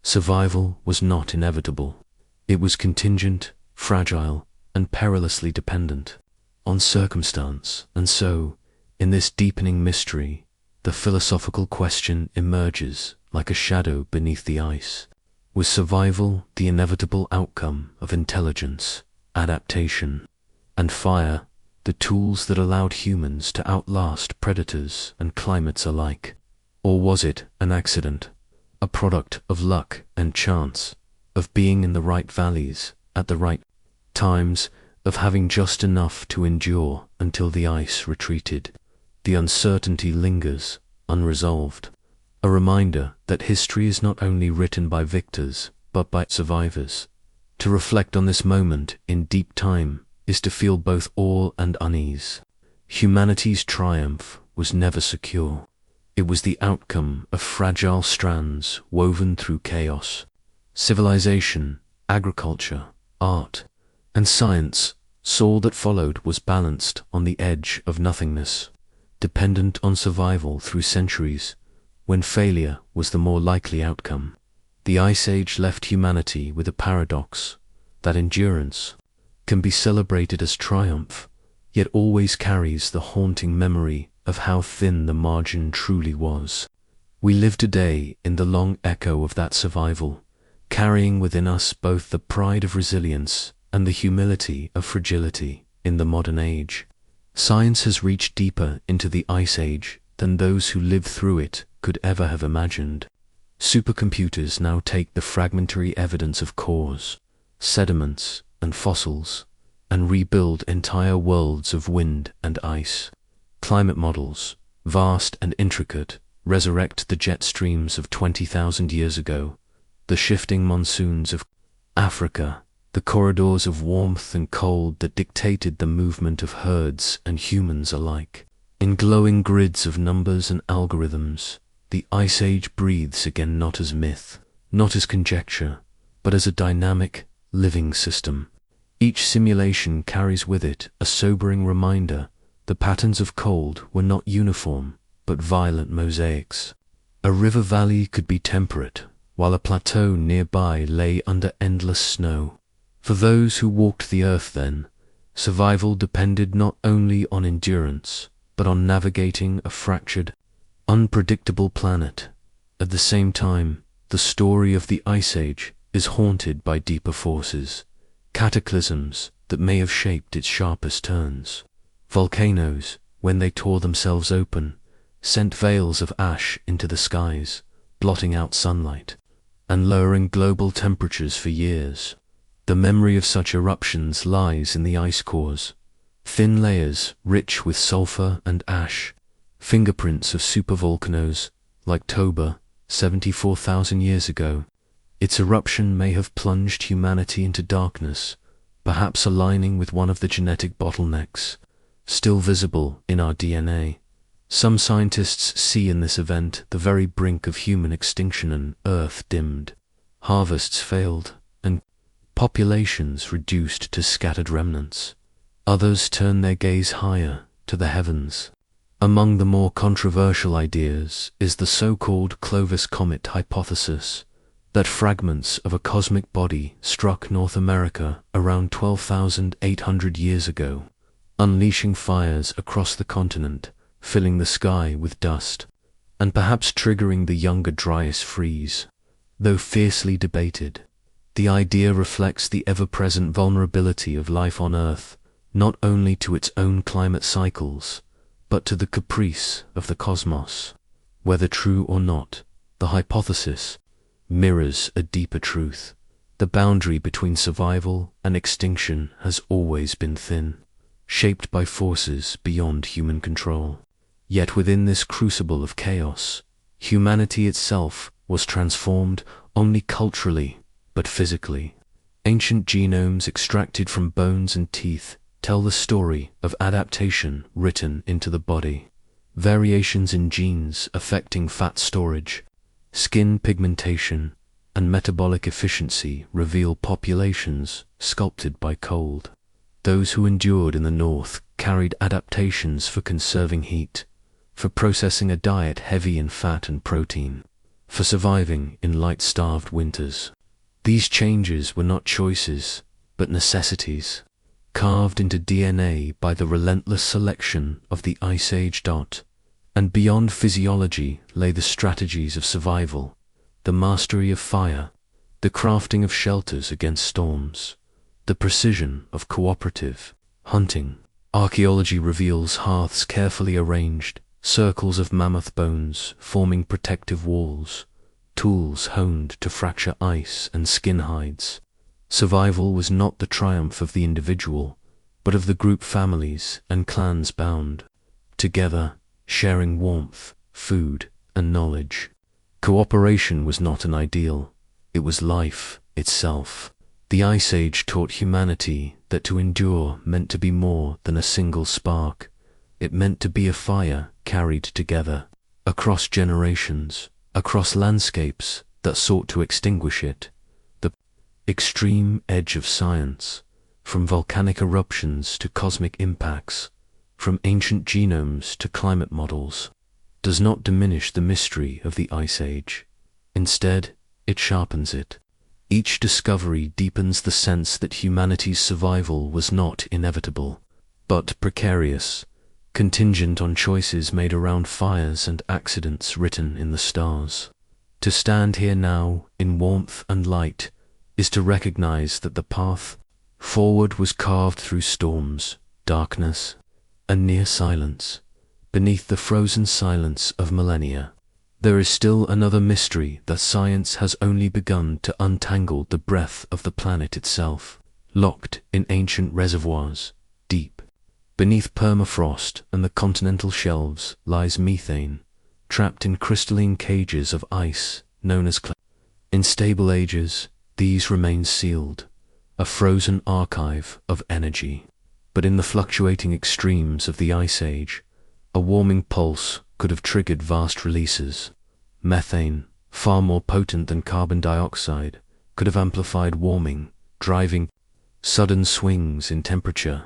Survival was not inevitable. It was contingent, fragile, and perilously dependent on circumstance. And so, in this deepening mystery, the philosophical question emerges like a shadow beneath the ice. Was survival the inevitable outcome of intelligence, adaptation, and fire, the tools that allowed humans to outlast predators and climates alike? Or was it an accident, a product of luck and chance, of being in the right valleys at the right times, of having just enough to endure until the ice retreated? The uncertainty lingers, unresolved, a reminder that history is not only written by victors, but by survivors. To reflect on this moment in deep time is to feel both awe and unease. Humanity's triumph was never secure. It was the outcome of fragile strands woven through chaos. Civilization, agriculture, art, and science, all that followed was balanced on the edge of nothingness, dependent on survival through centuries, when failure was the more likely outcome. The Ice Age left humanity with a paradox, that endurance can be celebrated as triumph, yet always carries the haunting memory of how thin the margin truly was. We live today in the long echo of that survival, carrying within us both the pride of resilience and the humility of fragility. In the modern age, science has reached deeper into the Ice Age than those who lived through it could ever have imagined. Supercomputers now take the fragmentary evidence of cores, sediments, and fossils, and rebuild entire worlds of wind and ice. Climate models, vast and intricate, resurrect the jet streams of 20,000 years ago, the shifting monsoons of Africa, the corridors of warmth and cold that dictated the movement of herds and humans alike. In glowing grids of numbers and algorithms, the Ice Age breathes again, not as myth, not as conjecture, but as a dynamic, living system. Each simulation carries with it a sobering reminder: the patterns of cold were not uniform, but violent mosaics. A river valley could be temperate, while a plateau nearby lay under endless snow. For those who walked the earth then, survival depended not only on endurance, but on navigating a fractured, unpredictable planet. At the same time, the story of the Ice Age is haunted by deeper forces, cataclysms that may have shaped its sharpest turns. Volcanoes, when they tore themselves open, sent veils of ash into the skies, blotting out sunlight, and lowering global temperatures for years. The memory of such eruptions lies in the ice cores, thin layers rich with sulfur and ash, fingerprints of supervolcanoes like Toba 74,000 years ago. Its eruption may have plunged humanity into darkness, perhaps aligning with one of the genetic bottlenecks still visible in our DNA. Some scientists see in this event the very brink of human extinction. An Earth dimmed, harvests failed, and populations reduced to scattered remnants. Others turn their gaze higher, to the heavens. Among the more controversial ideas is the so-called Clovis comet hypothesis, that fragments of a cosmic body struck North America around 12,800 years ago, unleashing fires across the continent, filling the sky with dust, and perhaps triggering the younger Dryas freeze. Though fiercely debated, the idea reflects the ever-present vulnerability of life on Earth, not only to its own climate cycles, but to the caprice of the cosmos. Whether true or not, the hypothesis mirrors a deeper truth. The boundary between survival and extinction has always been thin, shaped by forces beyond human control. Yet within this crucible of chaos, humanity itself was transformed only culturally, but physically. Ancient genomes extracted from bones and teeth tell the story of adaptation written into the body. variations in genes affecting fat storage, skin pigmentation, and metabolic efficiency reveal populations sculpted by cold. Those who endured in the north carried adaptations for conserving heat, for processing a diet heavy in fat and protein, for surviving in light-starved winters. These changes were not choices, but necessities, carved into DNA by the relentless selection of the Ice Age. And beyond physiology lay the strategies of survival, the mastery of fire, the crafting of shelters against storms, the precision of cooperative hunting. Archaeology reveals hearths carefully arranged, circles of mammoth bones forming protective walls, tools honed to fracture ice and skin hides. Survival was not the triumph of the individual, but of the group, families and clans bound together, sharing warmth, food, and knowledge. Cooperation was not an ideal, it was life itself. The Ice Age taught humanity that to endure meant to be more than a single spark. It meant to be a fire carried together, across generations, across landscapes that sought to extinguish it. The extreme edge of science, from volcanic eruptions to cosmic impacts, from ancient genomes to climate models, does not diminish the mystery of the Ice Age. Instead, it sharpens it. Each discovery deepens the sense that humanity's survival was not inevitable, but precarious, contingent on choices made around fires and accidents written in the stars. To stand here now, in warmth and light, is to recognize that the path forward was carved through storms, darkness, and near silence. Beneath the frozen silence of millennia, there is still another mystery that science has only begun to untangle: the breath of the planet itself. Locked in ancient reservoirs, deep beneath permafrost and the continental shelves, lies methane, trapped in crystalline cages of ice known as clung. In stable ages, these remain sealed, a frozen archive of energy. But in the fluctuating extremes of the Ice Age, a warming pulse could have triggered vast releases. Methane, far more potent than carbon dioxide, could have amplified warming, driving sudden swings in temperature.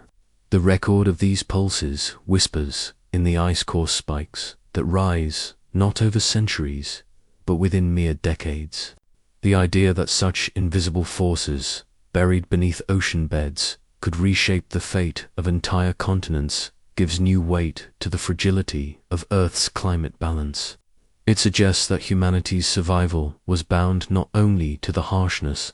The record of these pulses whispers in the ice core spikes that rise not over centuries, but within mere decades. The idea that such invisible forces, buried beneath ocean beds, could reshape the fate of entire continents gives new weight to the fragility of Earth's climate balance. It suggests that humanity's survival was bound not only to the harshness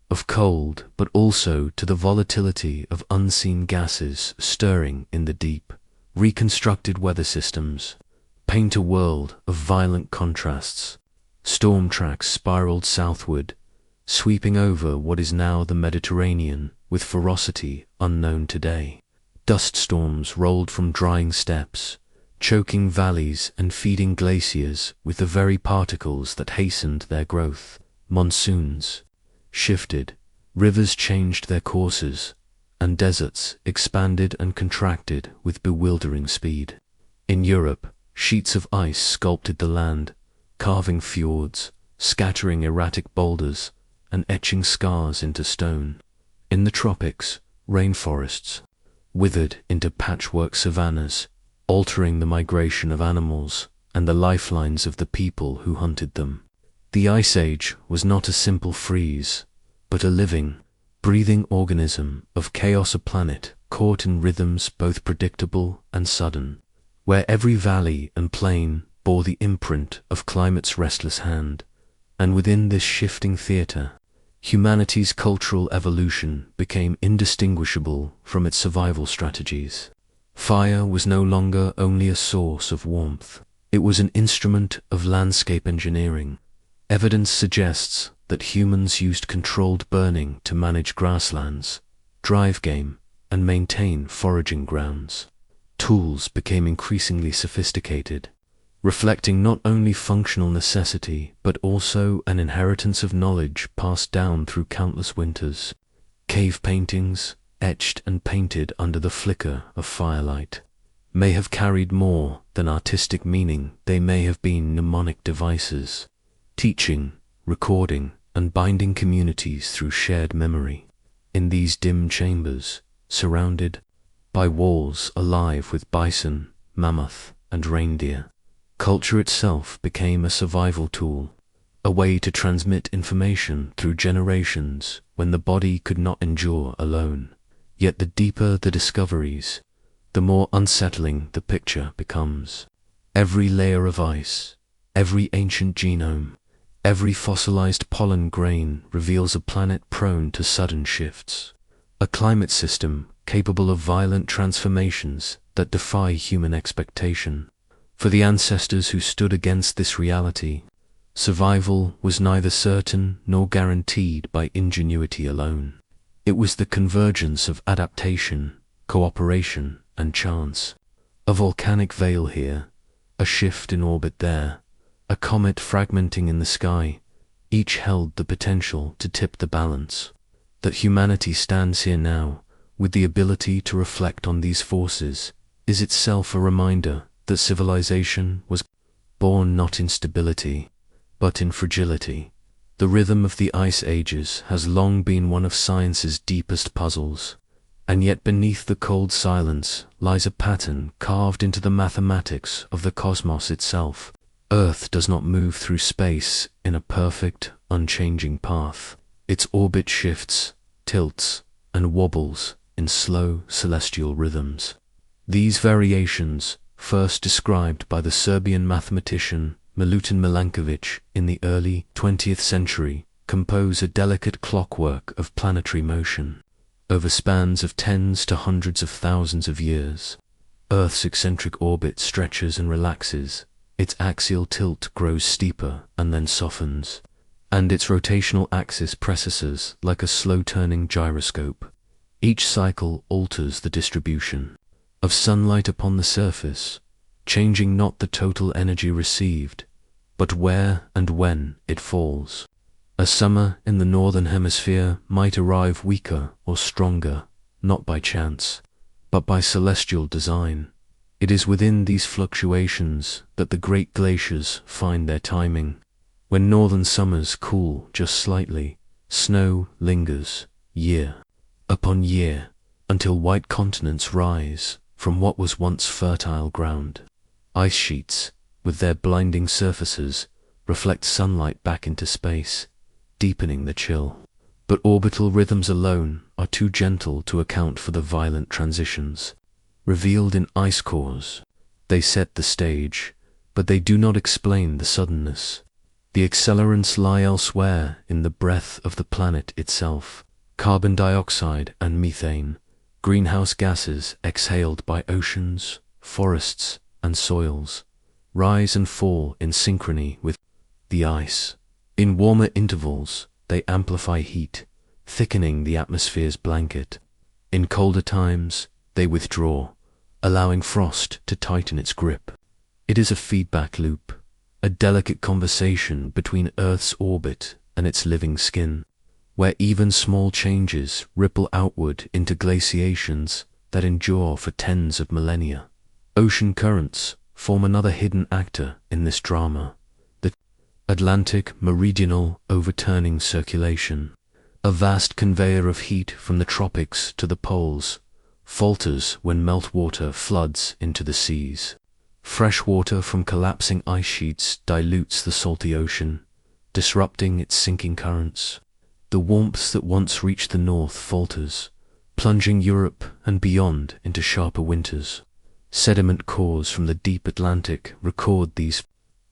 of cold, but also to the volatility of unseen gases stirring in the deep. Reconstructed weather systems paint a world of violent contrasts. Storm tracks spiraled southward, sweeping over what is now the Mediterranean with ferocity unknown today. Dust storms rolled from drying steppes, choking valleys and feeding glaciers with the very particles that hastened their growth. Monsoons shifted, rivers changed their courses, and deserts expanded and contracted with bewildering speed. In Europe, sheets of ice sculpted the land, carving fjords, scattering erratic boulders, and etching scars into stone. In the tropics, rainforests withered into patchwork savannas, altering the migration of animals and the lifelines of the people who hunted them. The Ice Age was not a simple freeze, but a living, breathing organism of chaos, a planet caught in rhythms both predictable and sudden, where every valley and plain bore the imprint of climate's restless hand. And within this shifting theater, humanity's cultural evolution became indistinguishable from its survival strategies. Fire was no longer only a source of warmth, it was an instrument of landscape engineering. Evidence suggests that humans used controlled burning to manage grasslands, drive game, and maintain foraging grounds. Tools became increasingly sophisticated, reflecting not only functional necessity but also an inheritance of knowledge passed down through countless winters. Cave paintings, etched and painted under the flicker of firelight, may have carried more than artistic meaning. They may have been mnemonic devices, teaching, recording, and binding communities through shared memory. In these dim chambers, surrounded by walls alive with bison, mammoth, and reindeer, culture itself became a survival tool, a way to transmit information through generations when the body could not endure alone. Yet the deeper the discoveries, the more unsettling the picture becomes. Every layer of ice, every ancient genome, every fossilized pollen grain reveals a planet prone to sudden shifts, a climate system capable of violent transformations that defy human expectation. For the ancestors who stood against this reality, survival was neither certain nor guaranteed by ingenuity alone. It was the convergence of adaptation, cooperation, and chance. A volcanic veil here, a shift in orbit there, a comet fragmenting in the sky, each held the potential to tip the balance. That humanity stands here now, with the ability to reflect on these forces, is itself a reminder that civilization was born not in stability, but in fragility. The rhythm of the ice ages has long been one of science's deepest puzzles, and yet beneath the cold silence lies a pattern carved into the mathematics of the cosmos itself. Earth does not move through space in a perfect, unchanging path. Its orbit shifts, tilts, and wobbles in slow celestial rhythms. These variations, first described by the Serbian mathematician Milutin Milankovic in the early 20th century, compose a delicate clockwork of planetary motion. Over spans of tens to hundreds of thousands of years, Earth's eccentric orbit stretches and relaxes, its axial tilt grows steeper and then softens, and its rotational axis precesses like a slow-turning gyroscope. Each cycle alters the distribution of sunlight upon the surface, changing not the total energy received, but where and when it falls. A summer in the northern hemisphere might arrive weaker or stronger, not by chance, but by celestial design. It is within these fluctuations that the great glaciers find their timing. When northern summers cool just slightly, snow lingers year upon year until white continents rise from what was once fertile ground. Ice sheets, with their blinding surfaces, reflect sunlight back into space, deepening the chill. But orbital rhythms alone are too gentle to account for the violent transitions. Revealed in ice cores, they set the stage, but they do not explain the suddenness. The accelerants lie elsewhere in the breath of the planet itself. Carbon dioxide and methane, greenhouse gases exhaled by oceans, forests, and soils, rise and fall in synchrony with the ice. In warmer intervals, they amplify heat, thickening the atmosphere's blanket. In colder times, they withdraw, allowing frost to tighten its grip. It is a feedback loop, a delicate conversation between Earth's orbit and its living skin, where even small changes ripple outward into glaciations that endure for tens of millennia. Ocean currents form another hidden actor in this drama. The Atlantic meridional overturning circulation, a vast conveyor of heat from the tropics to the poles, falters when meltwater floods into the seas. Fresh water from collapsing ice sheets dilutes the salty ocean, disrupting its sinking currents. The warmth that once reached the north falters, plunging Europe and beyond into sharper winters. Sediment cores from the deep Atlantic record these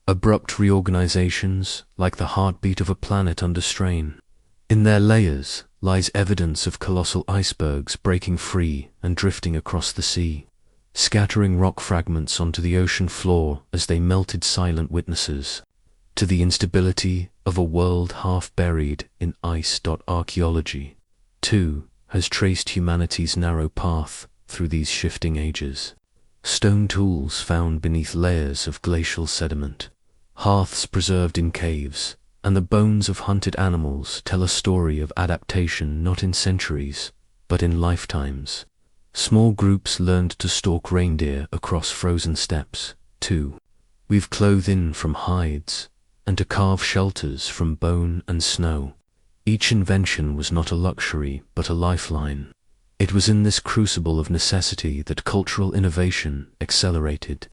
abrupt reorganizations like the heartbeat of a planet under strain. In their layers lies evidence of colossal icebergs breaking free and drifting across the sea, scattering rock fragments onto the ocean floor as they melted, silent witnesses to the instability of a world half buried in ice. Archaeology, too, has traced humanity's narrow path through these shifting ages. Stone tools found beneath layers of glacial sediment, hearths preserved in caves, and the bones of hunted animals tell a story of adaptation not in centuries, but in lifetimes. Small groups learned to stalk reindeer across frozen steppes. 2. Weave clothing from hides, and to carve shelters from bone and snow. Each invention was not a luxury, but a lifeline. It was in this crucible of necessity that cultural innovation accelerated.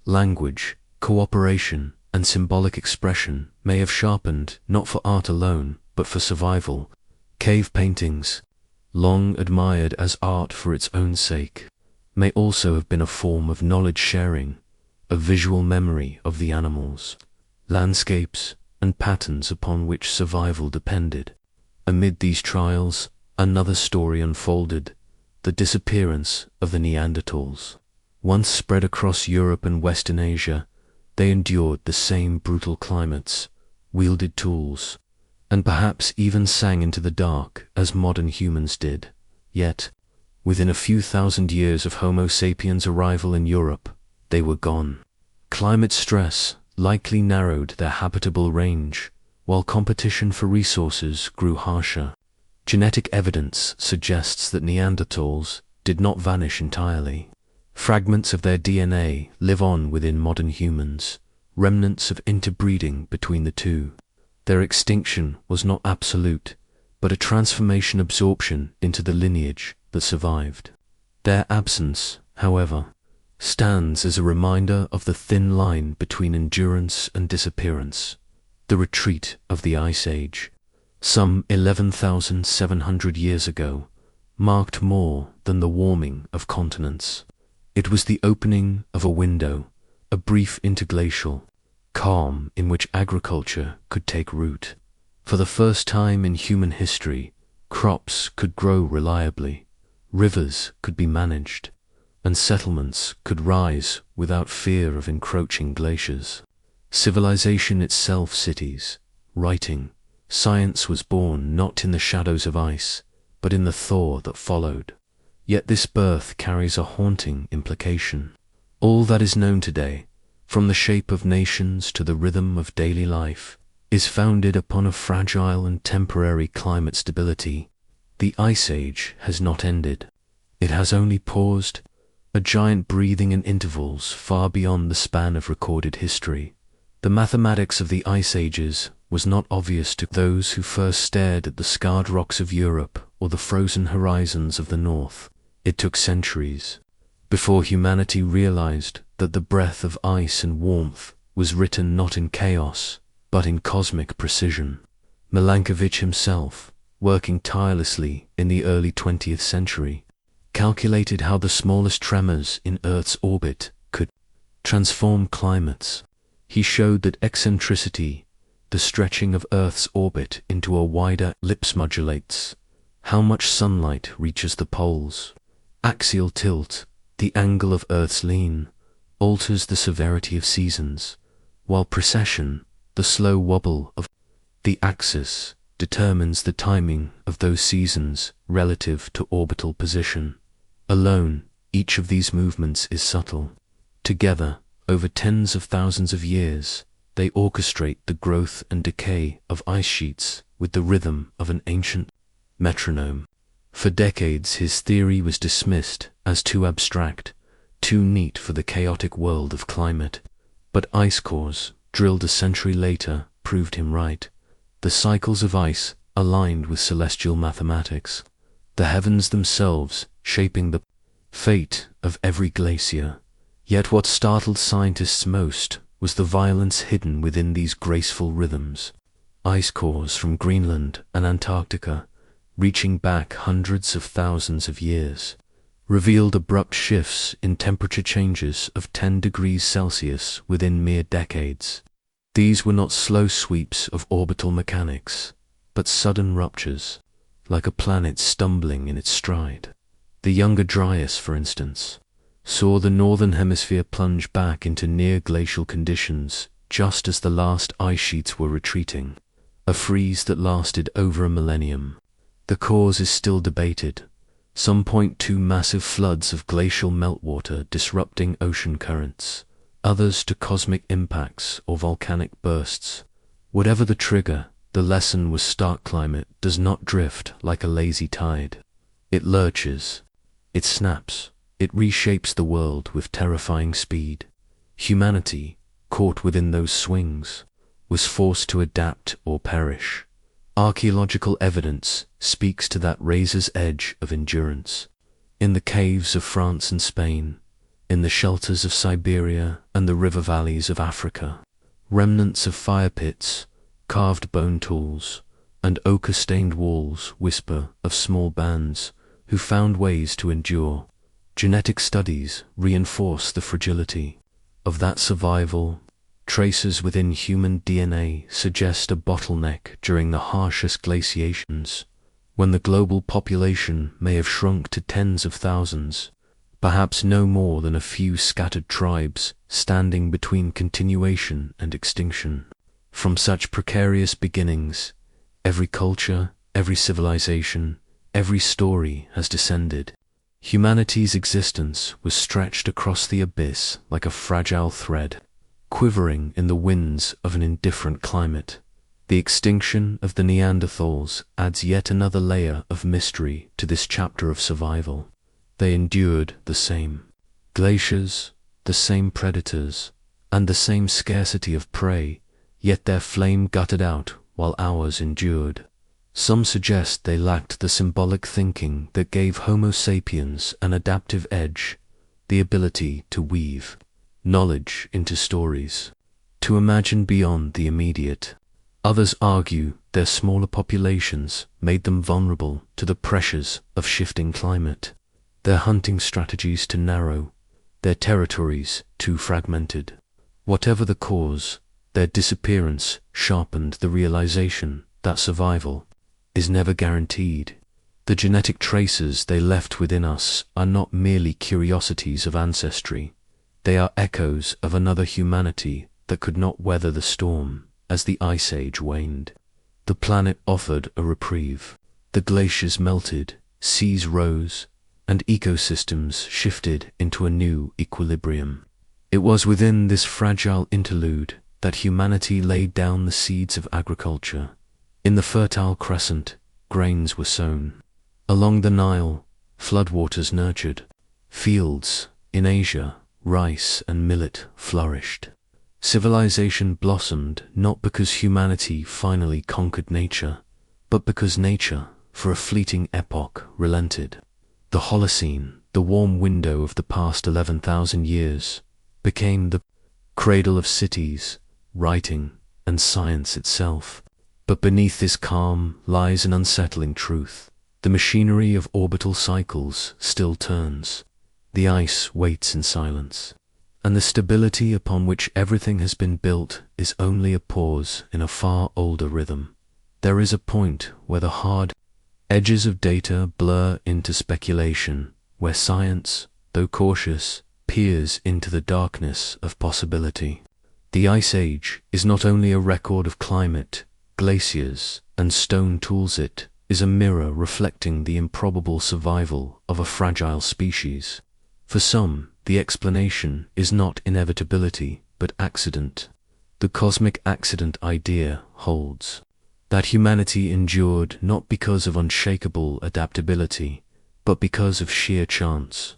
Language, cooperation, and symbolic expression may have sharpened, not for art alone, but for survival. Cave paintings, long admired as art for its own sake, may also have been a form of knowledge sharing, a visual memory of the animals, landscapes, and patterns upon which survival depended. Amid these trials, another story unfolded: the disappearance of the Neanderthals. Once spread across Europe and Western Asia, they endured the same brutal climates, wielded tools, and perhaps even sang into the dark as modern humans did. Yet, within a few thousand years of Homo sapiens' arrival in Europe, they were gone. Climate stress likely narrowed their habitable range, while competition for resources grew harsher. Genetic evidence suggests that Neanderthals did not vanish entirely. Fragments of their DNA live on within modern humans, remnants of interbreeding between the two. Their extinction was not absolute, but a transformation absorption into the lineage that survived. Their absence, however, stands as a reminder of the thin line between endurance and disappearance, the retreat of the Ice Age, some 11,700 years ago, marked more than the warming of continents. It was the opening of a window, a brief interglacial calm in which agriculture could take root. For the first time in human history, crops could grow reliably, rivers could be managed, and settlements could rise without fear of encroaching glaciers. Civilization itself, cities, writing, science was born not in the shadows of ice, but in the thaw that followed. Yet this birth carries a haunting implication. All that is known today, from the shape of nations to the rhythm of daily life, is founded upon a fragile and temporary climate stability. The Ice Age has not ended. It has only paused, a giant breathing in intervals far beyond the span of recorded history. The mathematics of the Ice Ages was not obvious to those who first stared at the scarred rocks of Europe or the frozen horizons of the North. It took centuries before humanity realized that the breath of ice and warmth was written not in chaos, but in cosmic precision. Milankovitch himself, working tirelessly in the early 20th century, calculated how the smallest tremors in Earth's orbit could transform climates. He showed that eccentricity, the stretching of Earth's orbit into a wider ellipse, modulates how much sunlight reaches the poles. Axial tilt, the angle of Earth's lean, alters the severity of seasons, while precession, the slow wobble of the axis, determines the timing of those seasons relative to orbital position. Alone, each of these movements is subtle. Together, over tens of thousands of years, they orchestrate the growth and decay of ice sheets with the rhythm of an ancient metronome. For decades his theory was dismissed as too abstract, too neat for the chaotic world of climate. But ice cores, drilled a century later, proved him right. The cycles of ice aligned with celestial mathematics, the heavens themselves shaping the fate of every glacier. Yet what startled scientists most was the violence hidden within these graceful rhythms. Ice cores from Greenland and Antarctica, reaching back hundreds of thousands of years, revealed abrupt shifts in temperature changes of 10 degrees Celsius within mere decades. These were not slow sweeps of orbital mechanics, but sudden ruptures, like a planet stumbling in its stride. The younger Dryas, for instance, saw the northern hemisphere plunge back into near glacial conditions just as the last ice sheets were retreating, a freeze that lasted over a millennium. The cause is still debated. Some point to massive floods of glacial meltwater disrupting ocean currents, others to cosmic impacts or volcanic bursts. Whatever the trigger, the lesson was stark: climate does not drift like a lazy tide. It lurches, It snaps. It reshapes the world with terrifying speed. Humanity, caught within those swings, was forced to adapt or perish. Archaeological evidence speaks to that razor's edge of endurance. In the caves of France and Spain, in the shelters of Siberia and the river valleys of Africa, remnants of fire pits, carved bone tools, and ochre-stained walls whisper of small bands who found ways to endure. Genetic studies reinforce the fragility of that survival. Traces within human DNA suggest a bottleneck during the harshest glaciations, when the global population may have shrunk to tens of thousands, perhaps no more than a few scattered tribes standing between continuation and extinction. From such precarious beginnings, every culture, every civilization, every story has descended. Humanity's existence was stretched across the abyss like a fragile thread, quivering in the winds of an indifferent climate. The extinction of the Neanderthals adds yet another layer of mystery to this chapter of survival. They endured the same glaciers, the same predators, and the same scarcity of prey, yet their flame guttered out while ours endured. Some suggest they lacked the symbolic thinking that gave Homo sapiens an adaptive edge, the ability to weave knowledge into stories, to imagine beyond the immediate. Others argue their smaller populations made them vulnerable to the pressures of shifting climate, their hunting strategies too narrow, their territories too fragmented. Whatever the cause, their disappearance sharpened the realization that survival is never guaranteed. The genetic traces they left within us are not merely curiosities of ancestry. They are echoes of another humanity that could not weather the storm as the Ice Age waned. The planet offered a reprieve. The glaciers melted, seas rose, and ecosystems shifted into a new equilibrium. It was within this fragile interlude that humanity laid down the seeds of agriculture. In the Fertile Crescent, grains were sown. Along the Nile, floodwaters nurtured. Fields in Asia, rice and millet flourished. Civilization blossomed not because humanity finally conquered nature, but because nature, for a fleeting epoch, relented. The Holocene, the warm window of the past 11,000 years, became the cradle of cities, writing, and science itself. But beneath this calm lies an unsettling truth. The machinery of orbital cycles still turns. The ice waits in silence, and the stability upon which everything has been built is only a pause in a far older rhythm. There is a point where the hard edges of data blur into speculation, where science, though cautious, peers into the darkness of possibility. The Ice Age is not only a record of climate, glaciers, and stone tools. It is a mirror reflecting the improbable survival of a fragile species. For some, the explanation is not inevitability, but accident. The cosmic accident idea holds that humanity endured not because of unshakable adaptability, but because of sheer chance.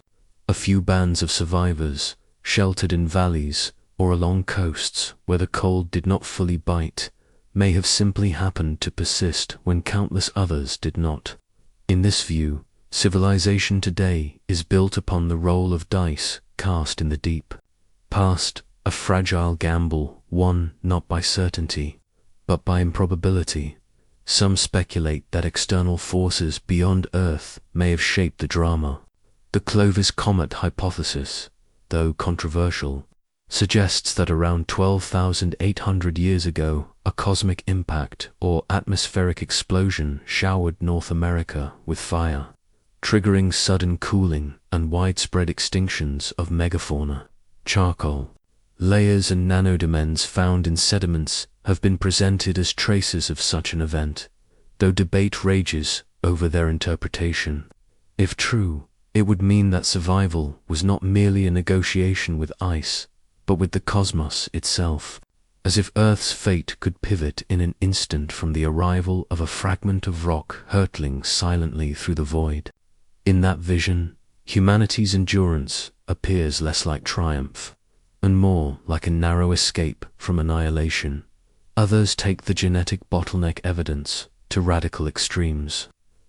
A few bands of survivors, sheltered in valleys or along coasts where the cold did not fully bite, may have simply happened to persist when countless others did not. In this view, civilization today is built upon the roll of dice cast in the deep. Past, a fragile gamble won not by certainty, but by improbability. Some speculate that external forces beyond Earth may have shaped the drama. The Clovis Comet hypothesis, though controversial, suggests that around 12,800 years ago, a cosmic impact or atmospheric explosion showered North America with fire, triggering sudden cooling and widespread extinctions of megafauna. Charcoal, layers and nanodomens found in sediments have been presented as traces of such an event, though debate rages over their interpretation. If true, it would mean that survival was not merely a negotiation with ice, but with the cosmos itself, as if Earth's fate could pivot in an instant from the arrival of a fragment of rock hurtling silently through the void. In that vision, Humanity's endurance appears less like triumph, and more like a narrow escape from annihilation. Others take the genetic bottleneck evidence to radical extremes.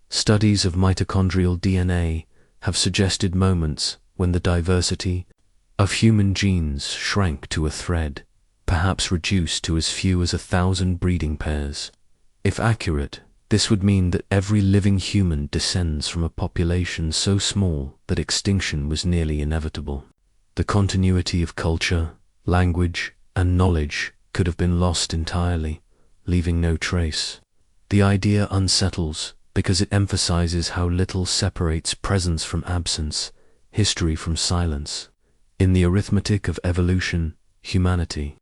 Studies of mitochondrial DNA have suggested moments when the diversity of human genes shrank to a thread, perhaps reduced to as few as 1,000 breeding pairs. If accurate, this would mean that every living human descends from a population so small that extinction was nearly inevitable. The continuity of culture, language, and knowledge could have been lost entirely, leaving no trace. The idea unsettles because it emphasizes how little separates presence from absence, history from silence. In the arithmetic of evolution, humanity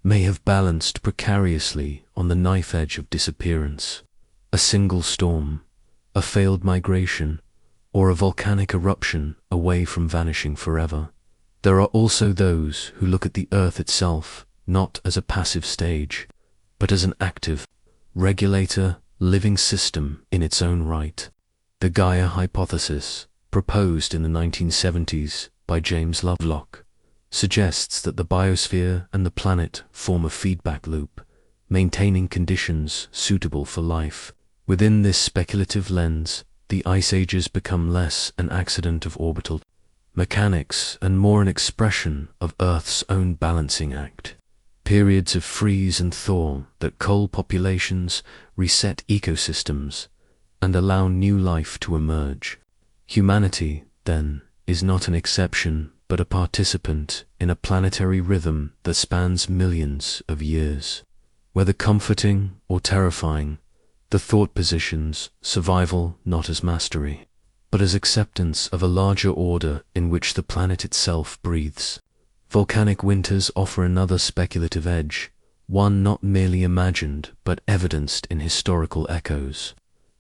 may have balanced precariously on the knife edge of disappearance. A single storm, a failed migration, or a volcanic eruption away from vanishing forever. There are also those who look at the Earth itself not as a passive stage, but as an active, regulator, living system in its own right. The Gaia hypothesis, proposed in the 1970s by James Lovelock, suggests that the biosphere and the planet form a feedback loop, maintaining conditions suitable for life. Within this speculative lens, the ice ages become less an accident of orbital mechanics and more an expression of Earth's own balancing act. Periods of freeze and thaw that cull populations, reset ecosystems, and allow new life to emerge. Humanity, then, is not an exception but a participant in a planetary rhythm that spans millions of years. Whether comforting or terrifying, the thought positions survival not as mastery, but as acceptance of a larger order in which the planet itself breathes. Volcanic winters offer another speculative edge, one not merely imagined but evidenced in historical echoes.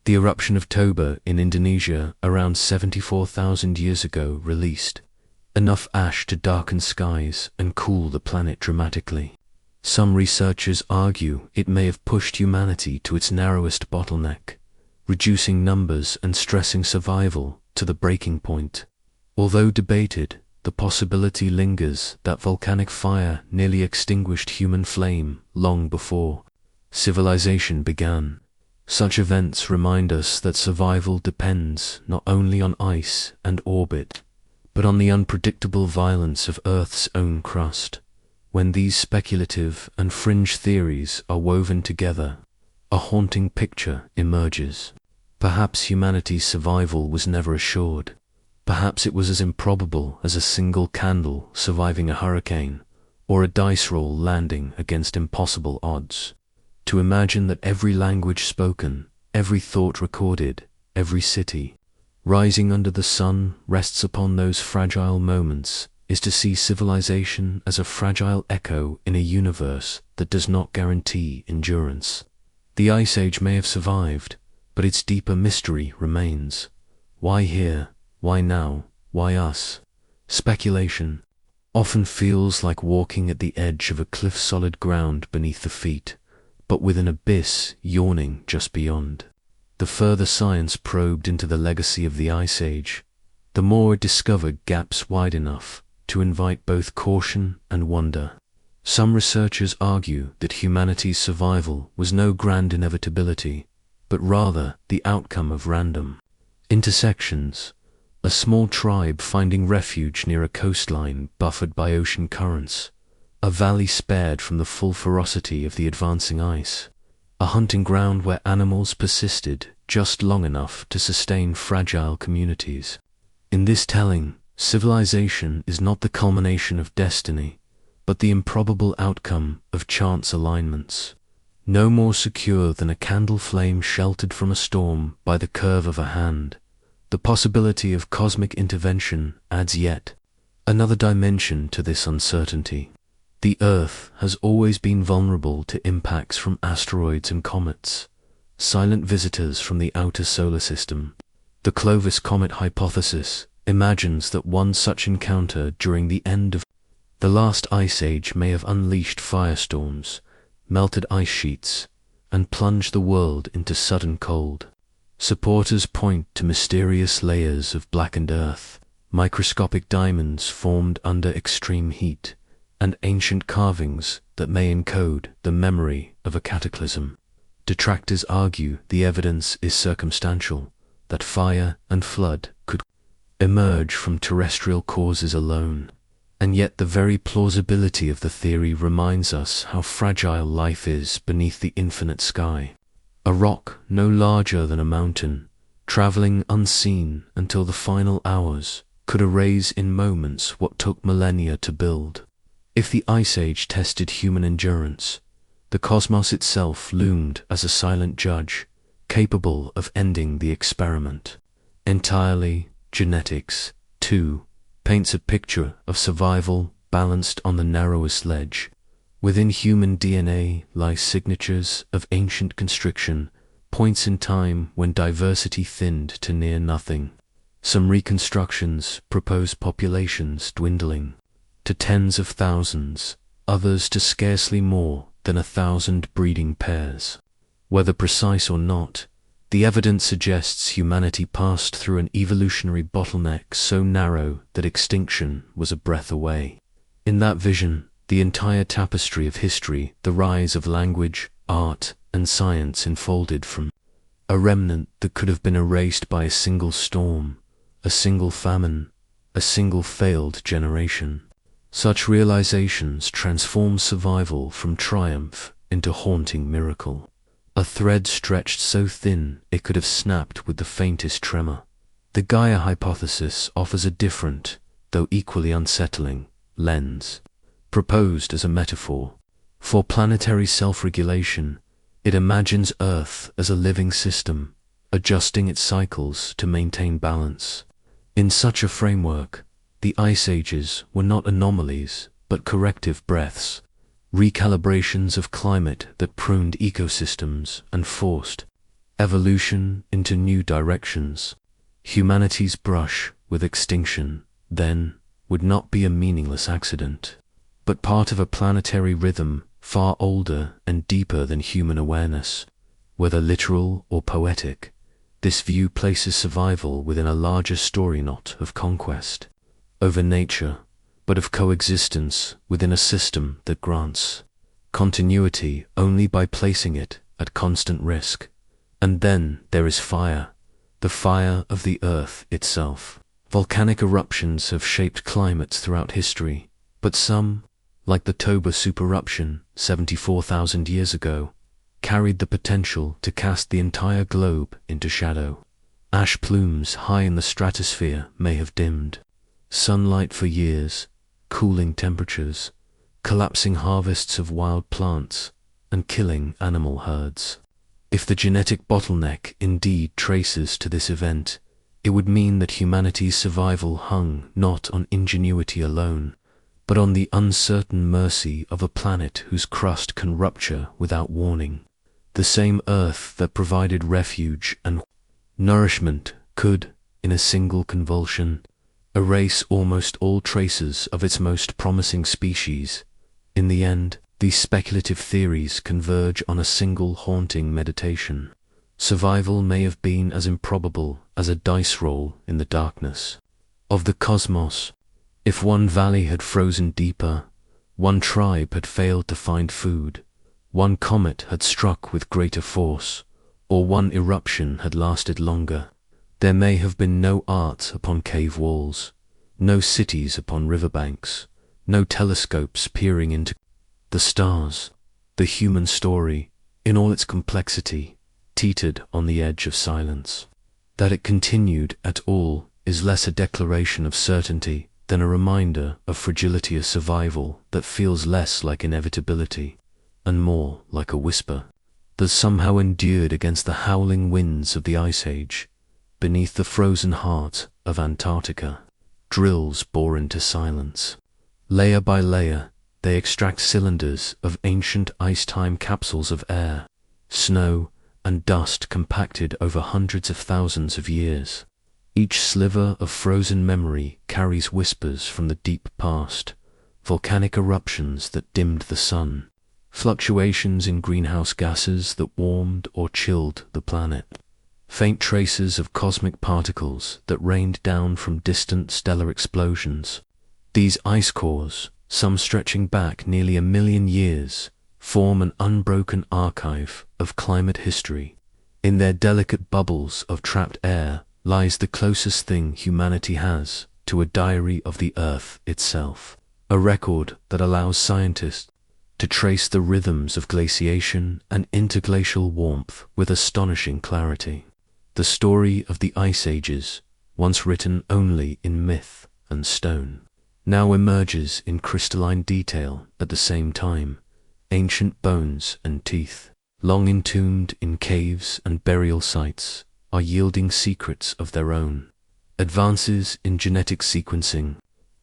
The eruption of Toba in Indonesia around 74,000 years ago released enough ash to darken skies and cool the planet dramatically. Some researchers argue it may have pushed humanity to its narrowest bottleneck, reducing numbers and stressing survival to the breaking point. Although debated, the possibility lingers that volcanic fire nearly extinguished human flame long before civilization began. Such events remind us that survival depends not only on ice and orbit, but on the unpredictable violence of Earth's own crust. When these speculative and fringe theories are woven together, a haunting picture emerges. Perhaps humanity's survival was never assured. Perhaps it was as improbable as a single candle surviving a hurricane, or a dice roll landing against impossible odds. To imagine that every language spoken, every thought recorded, every city rising under the sun rests upon those fragile moments is to see civilization as a fragile echo in a universe that does not guarantee endurance. The Ice Age may have survived, but its deeper mystery remains. Why here? Why now? Why us? Speculation often feels like walking at the edge of a cliff-solid ground beneath the feet, but with an abyss yawning just beyond. The further science probed into the legacy of the Ice Age, the more it discovered gaps wide enough to invite both caution and wonder. Some researchers argue that humanity's survival was no grand inevitability, but rather the outcome of random intersections. A small tribe finding refuge near a coastline buffered by ocean currents, a valley spared from the full ferocity of the advancing ice, a hunting ground where animals persisted just long enough to sustain fragile communities. In this telling, civilization is not the culmination of destiny, but the improbable outcome of chance alignments. No more secure than a candle flame sheltered from a storm by the curve of a hand, the possibility of cosmic intervention adds yet another dimension to this uncertainty. The Earth has always been vulnerable to impacts from asteroids and comets, silent visitors from the outer solar system. The Clovis comet hypothesis imagines that one such encounter during the end of the last ice age may have unleashed firestorms, melted ice sheets, and plunged the world into sudden cold. Supporters point to mysterious layers of blackened earth, microscopic diamonds formed under extreme heat, and ancient carvings that may encode the memory of a cataclysm. Detractors argue the evidence is circumstantial, that fire and flood could emerge from terrestrial causes alone. And yet the very plausibility of the theory reminds us how fragile life is beneath the infinite sky. A rock no larger than a mountain, traveling unseen until the final hours, could erase in moments what took millennia to build. If the Ice Age tested human endurance, the cosmos itself loomed as a silent judge, capable of ending the experiment. Entirely, genetics, too, paints a picture of survival balanced on the narrowest ledge. Within human DNA lie signatures of ancient constriction, points in time when diversity thinned to near nothing. Some reconstructions propose populations dwindling to tens of thousands, others to scarcely more than 1,000 breeding pairs. Whether precise or not, the evidence suggests humanity passed through an evolutionary bottleneck so narrow that extinction was a breath away. In that vision, the entire tapestry of history, the rise of language, art, and science unfolded from a remnant that could have been erased by a single storm, a single famine, a single failed generation. Such realizations transform survival from triumph into haunting miracle. A thread stretched so thin it could have snapped with the faintest tremor. The Gaia hypothesis offers a different, though equally unsettling, lens. Proposed as a metaphor for planetary self-regulation, it imagines Earth as a living system, adjusting its cycles to maintain balance. In such a framework, the Ice Ages were not anomalies, but corrective breaths, recalibrations of climate that pruned ecosystems and forced evolution into new directions. Humanity's brush with extinction, then, would not be a meaningless accident, but part of a planetary rhythm far older and deeper than human awareness. Whether literal or poetic, this view places survival within a larger story not of conquest over nature, but of coexistence within a system that grants continuity only by placing it at constant risk. And then there is fire, the fire of the earth itself. Volcanic eruptions have shaped climates throughout history, but some, like the Toba supereruption 74,000 years ago, carried the potential to cast the entire globe into shadow. Ash plumes high in the stratosphere may have dimmed sunlight for years, cooling temperatures, collapsing harvests of wild plants, and killing animal herds. If the genetic bottleneck indeed traces to this event, it would mean that humanity's survival hung not on ingenuity alone, but on the uncertain mercy of a planet whose crust can rupture without warning. The same Earth that provided refuge and nourishment could, in a single convulsion, erase almost all traces of its most promising species. In the end, these speculative theories converge on a single haunting meditation. Survival may have been as improbable as a dice roll in the darkness of the cosmos. If one valley had frozen deeper, one tribe had failed to find food, one comet had struck with greater force, or one eruption had lasted longer, there may have been no art upon cave walls, no cities upon riverbanks, no telescopes peering into the stars. The human story, in all its complexity, teetered on the edge of silence. That it continued at all is less a declaration of certainty than a reminder of fragility of survival that feels less like inevitability and more like a whisper that somehow endured against the howling winds of the Ice Age. Beneath the frozen heart of Antarctica, drills bore into silence. Layer by layer, they extract cylinders of ancient ice-time capsules of air, snow, and dust compacted over hundreds of thousands of years. Each sliver of frozen memory carries whispers from the deep past, volcanic eruptions that dimmed the sun, fluctuations in greenhouse gases that warmed or chilled the planet, faint traces of cosmic particles that rained down from distant stellar explosions. These ice cores, some stretching back nearly 1 million years, form an unbroken archive of climate history. In their delicate bubbles of trapped air lies the closest thing humanity has to a diary of the Earth itself, a record that allows scientists to trace the rhythms of glaciation and interglacial warmth with astonishing clarity. The story of the Ice Ages, once written only in myth and stone, now emerges in crystalline detail at the same time. Ancient bones and teeth, long entombed in caves and burial sites, are yielding secrets of their own. Advances in genetic sequencing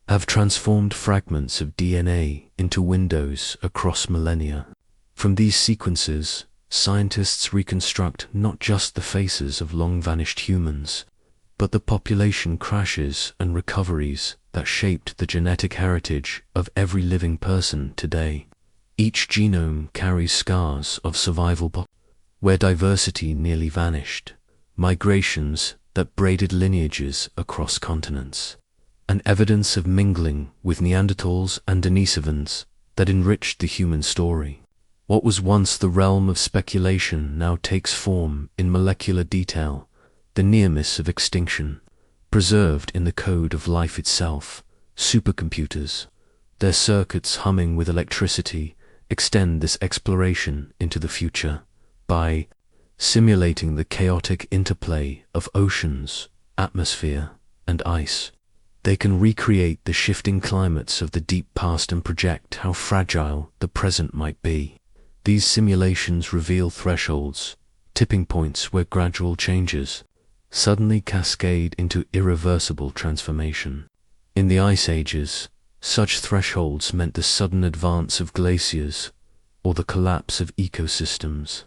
have transformed fragments of DNA into windows across millennia. From these sequences, scientists reconstruct not just the faces of long-vanished humans, but the population crashes and recoveries that shaped the genetic heritage of every living person today. Each genome carries scars of survival where diversity nearly vanished, migrations that braided lineages across continents, and evidence of mingling with Neanderthals and Denisovans that enriched the human story. What was once the realm of speculation now takes form in molecular detail, the near-miss of extinction, preserved in the code of life itself. Supercomputers, their circuits humming with electricity, extend this exploration into the future by simulating the chaotic interplay of oceans, atmosphere, and ice. They can recreate the shifting climates of the deep past and project how fragile the present might be. These simulations reveal thresholds, tipping points where gradual changes suddenly cascade into irreversible transformation. In the Ice Ages, such thresholds meant the sudden advance of glaciers or the collapse of ecosystems.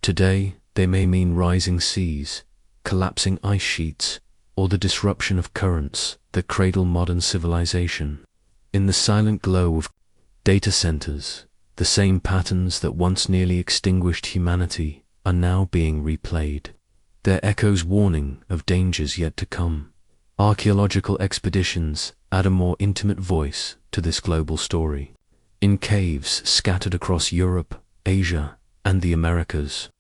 Today, they may mean rising seas, collapsing ice sheets, or the disruption of currents that cradle modern civilization. In the silent glow of data centers, the same patterns that once nearly extinguished humanity are now being replayed, their echoes warning of dangers yet to come. Archaeological expeditions add a more intimate voice to this global story. In caves scattered across Europe, Asia, and the Americas,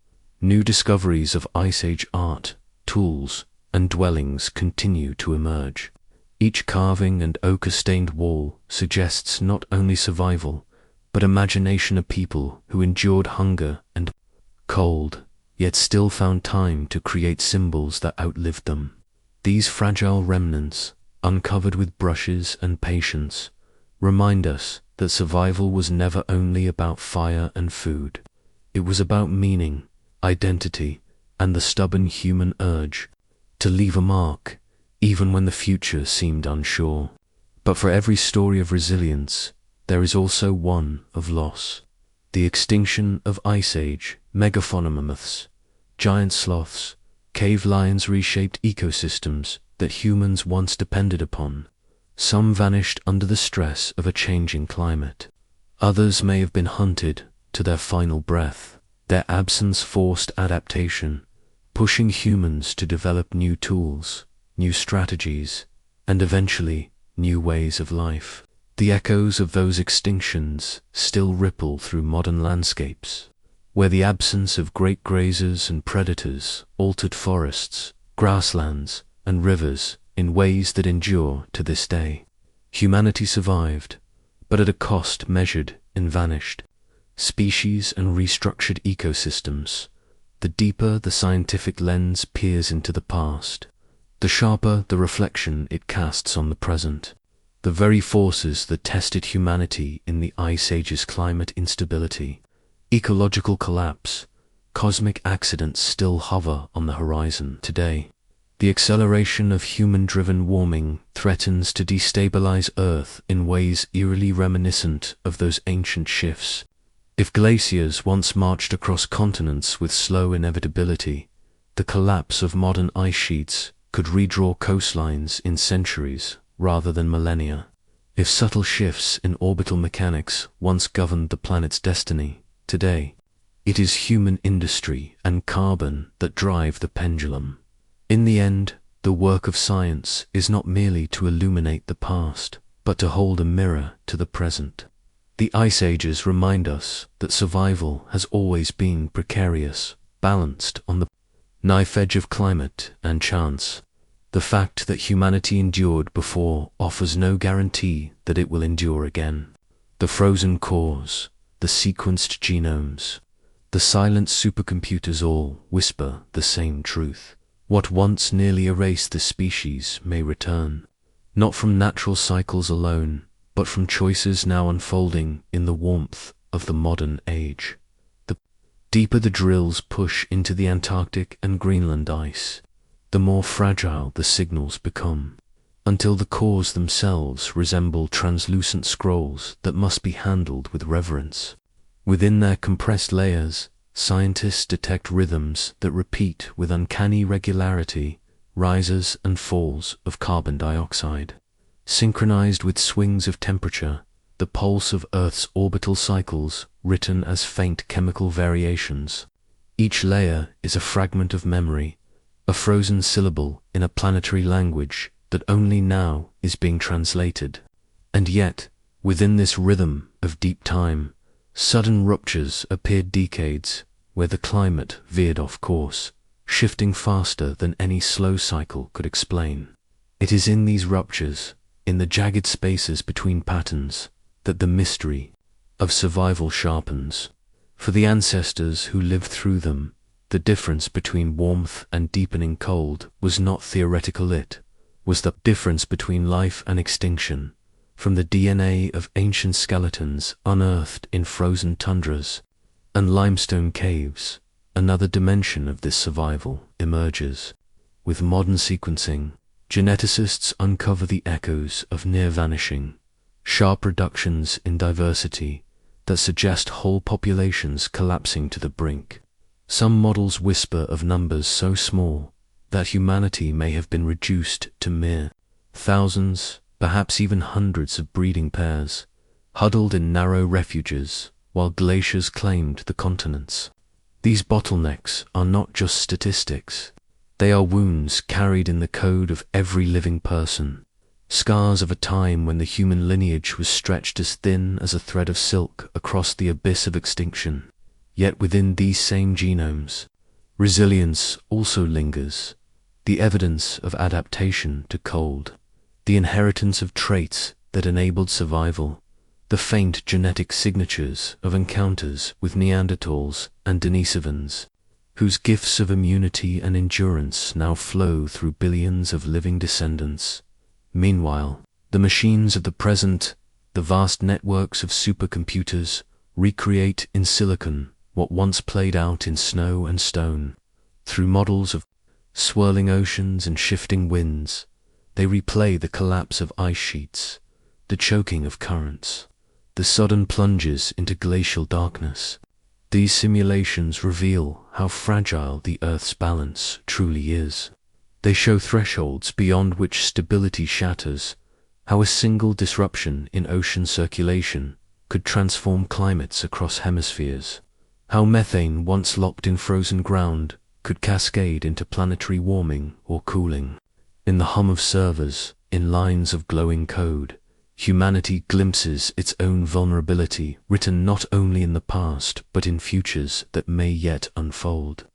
new discoveries of Ice Age art, tools, and dwellings continue to emerge. Each carving and ochre-stained wall suggests not only survival, but imagination of people who endured hunger and cold, yet still found time to create symbols that outlived them. These fragile remnants, uncovered with brushes and patience, remind us that survival was never only about fire and food. It was about meaning, identity, and the stubborn human urge to leave a mark, even when the future seemed unsure. But for every story of resilience, there is also one of loss. The extinction of Ice Age megafauna mammoths, giant sloths, cave lions reshaped ecosystems that humans once depended upon. Some vanished under the stress of a changing climate. Others may have been hunted to their final breath. Their absence forced adaptation, pushing humans to develop new tools, new strategies, and eventually new ways of life. The echoes of those extinctions still ripple through modern landscapes, where the absence of great grazers and predators altered forests, grasslands, and rivers in ways that endure to this day. Humanity survived, but at a cost measured in vanished species and restructured ecosystems. The deeper the scientific lens peers into the past, the sharper the reflection it casts on the present. The very forces that tested humanity in the Ice Age's climate instability, ecological collapse, cosmic accidents still hover on the horizon today. The acceleration of human-driven warming threatens to destabilize Earth in ways eerily reminiscent of those ancient shifts. If glaciers once marched across continents with slow inevitability, the collapse of modern ice sheets could redraw coastlines in centuries rather than millennia. If subtle shifts in orbital mechanics once governed the planet's destiny, today, It is human industry and carbon that drive the pendulum. In the end, the work of science is not merely to illuminate the past, but to hold a mirror to the present. The ice ages remind us that survival has always been precarious, balanced on the knife edge of climate and chance. The fact that humanity endured before offers no guarantee that it will endure again. The frozen cores, the sequenced genomes, the silent supercomputers all whisper the same truth. What once nearly erased the species may return, not from natural cycles alone, but from choices now unfolding in the warmth of the modern age. The deeper the drills push into the Antarctic and Greenland ice, the more fragile the signals become, until the cores themselves resemble translucent scrolls that must be handled with reverence. Within their compressed layers, scientists detect rhythms that repeat with uncanny regularity, rises and falls of carbon dioxide. Synchronized with swings of temperature, the pulse of Earth's orbital cycles written as faint chemical variations. Each layer is a fragment of memory, a frozen syllable in a planetary language that only now is being translated. And yet, within this rhythm of deep time, sudden ruptures appeared decades where the climate veered off course, shifting faster than any slow cycle could explain. It is in these ruptures, in the jagged spaces between patterns, that the mystery of survival sharpens. For the ancestors who lived through them, the difference between warmth and deepening cold was not theoretical, it was the difference between life and extinction. From the DNA of ancient skeletons unearthed in frozen tundras and limestone caves, another dimension of this survival emerges. With modern sequencing, geneticists uncover the echoes of near vanishing, sharp reductions in diversity that suggest whole populations collapsing to the brink. Some models whisper of numbers so small that humanity may have been reduced to mere thousands, perhaps even hundreds of breeding pairs, huddled in narrow refuges while glaciers claimed the continents. These bottlenecks are not just statistics. They are wounds carried in the code of every living person, scars of a time when the human lineage was stretched as thin as a thread of silk across the abyss of extinction. Yet within these same genomes, resilience also lingers, the evidence of adaptation to cold, the inheritance of traits that enabled survival, the faint genetic signatures of encounters with Neanderthals and Denisovans, whose gifts of immunity and endurance now flow through billions of living descendants. Meanwhile, the machines of the present, the vast networks of supercomputers, recreate in silicon what once played out in snow and stone. Through models of swirling oceans and shifting winds, they replay the collapse of ice sheets, the choking of currents, the sudden plunges into glacial darkness. These simulations reveal how fragile the Earth's balance truly is. They show thresholds beyond which stability shatters, how a single disruption in ocean circulation could transform climates across hemispheres, how methane once locked in frozen ground could cascade into planetary warming or cooling. In the hum of servers, in lines of glowing code, humanity glimpses its own vulnerability written not only in the past but in futures that may yet unfold.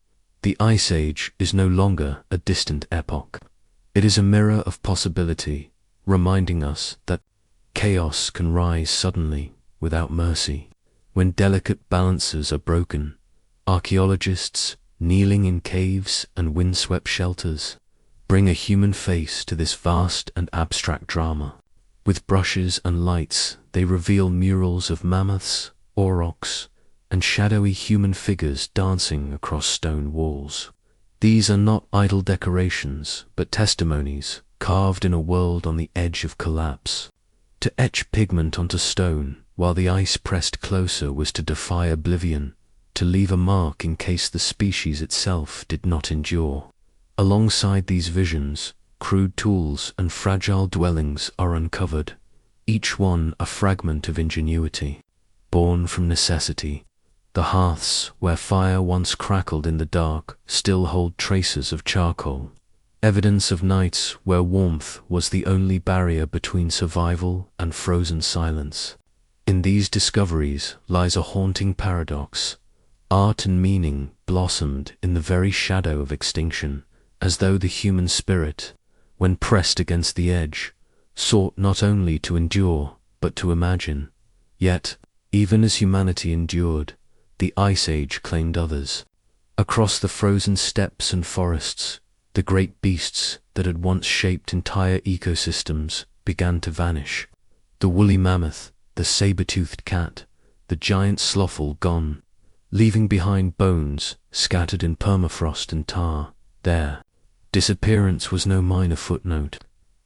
The Ice Age is no longer a distant epoch. It is a mirror of possibility, reminding us that chaos can rise suddenly without mercy. When delicate balances are broken, archaeologists, kneeling in caves and windswept shelters, bring a human face to this vast and abstract drama. With brushes and lights, they reveal murals of mammoths, aurochs, and shadowy human figures dancing across stone walls. These are not idle decorations, but testimonies carved in a world on the edge of collapse. To etch pigment onto stone while the ice pressed closer was to defy oblivion, to leave a mark in case the species itself did not endure. Alongside these visions, crude tools and fragile dwellings are uncovered, each one a fragment of ingenuity, born from necessity. The hearths where fire once crackled in the dark still hold traces of charcoal, evidence of nights where warmth was the only barrier between survival and frozen silence. In these discoveries lies a haunting paradox. Art and meaning blossomed in the very shadow of extinction, as though the human spirit, when pressed against the edge, sought not only to endure, but to imagine. Yet, even as humanity endured, the Ice Age claimed others. Across the frozen steppes and forests, the great beasts that had once shaped entire ecosystems began to vanish. The woolly mammoth, the saber-toothed cat, the giant sloth all gone, leaving behind bones scattered in permafrost and tar. Their disappearance was no minor footnote.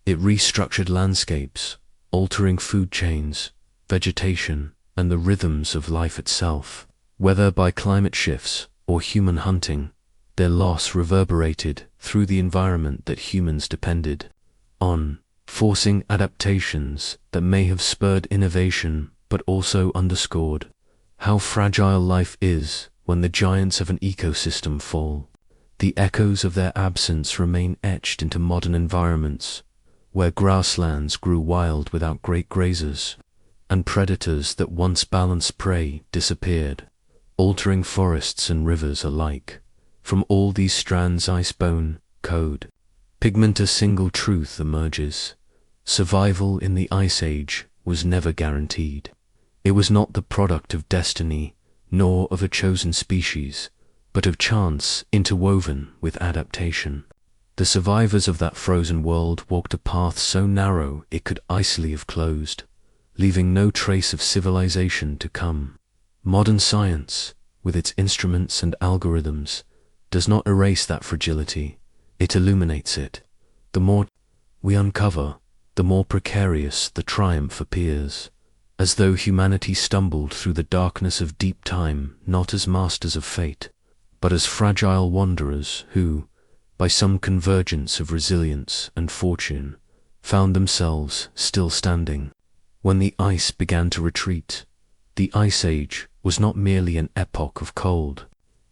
It restructured landscapes, altering food chains, vegetation, and the rhythms of life itself. Whether by climate shifts or human hunting, their loss reverberated through the environment that humans depended on, forcing adaptations that may have spurred innovation but also underscored how fragile life is when the giants of an ecosystem fall. The echoes of their absence remain etched into modern environments, where grasslands grew wild without great grazers, and predators that once balanced prey disappeared, altering forests and rivers alike. From all these strands icebone, code, pigment a single truth emerges. Survival in the Ice Age was never guaranteed. It was not the product of destiny, nor of a chosen species, but of chance interwoven with adaptation. The survivors of that frozen world walked a path so narrow it could easily have closed, leaving no trace of civilization to come. Modern science, with its instruments and algorithms, does not erase that fragility, it illuminates it. The more we uncover, the more precarious the triumph appears, as though humanity stumbled through the darkness of deep time not as masters of fate, but as fragile wanderers who, by some convergence of resilience and fortune, found themselves still standing. When the ice began to retreat, the Ice Age was not merely an epoch of cold.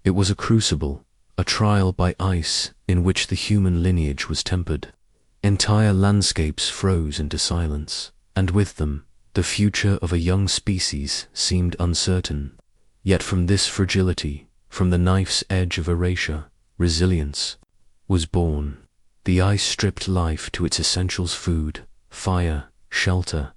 It was a crucible, a trial by ice in which the human lineage was tempered. Entire landscapes froze into silence, and with them, the future of a young species seemed uncertain. Yet from this fragility, from the knife's edge of erasure, resilience was born. The ice stripped life to its essentials: food, fire, shelter,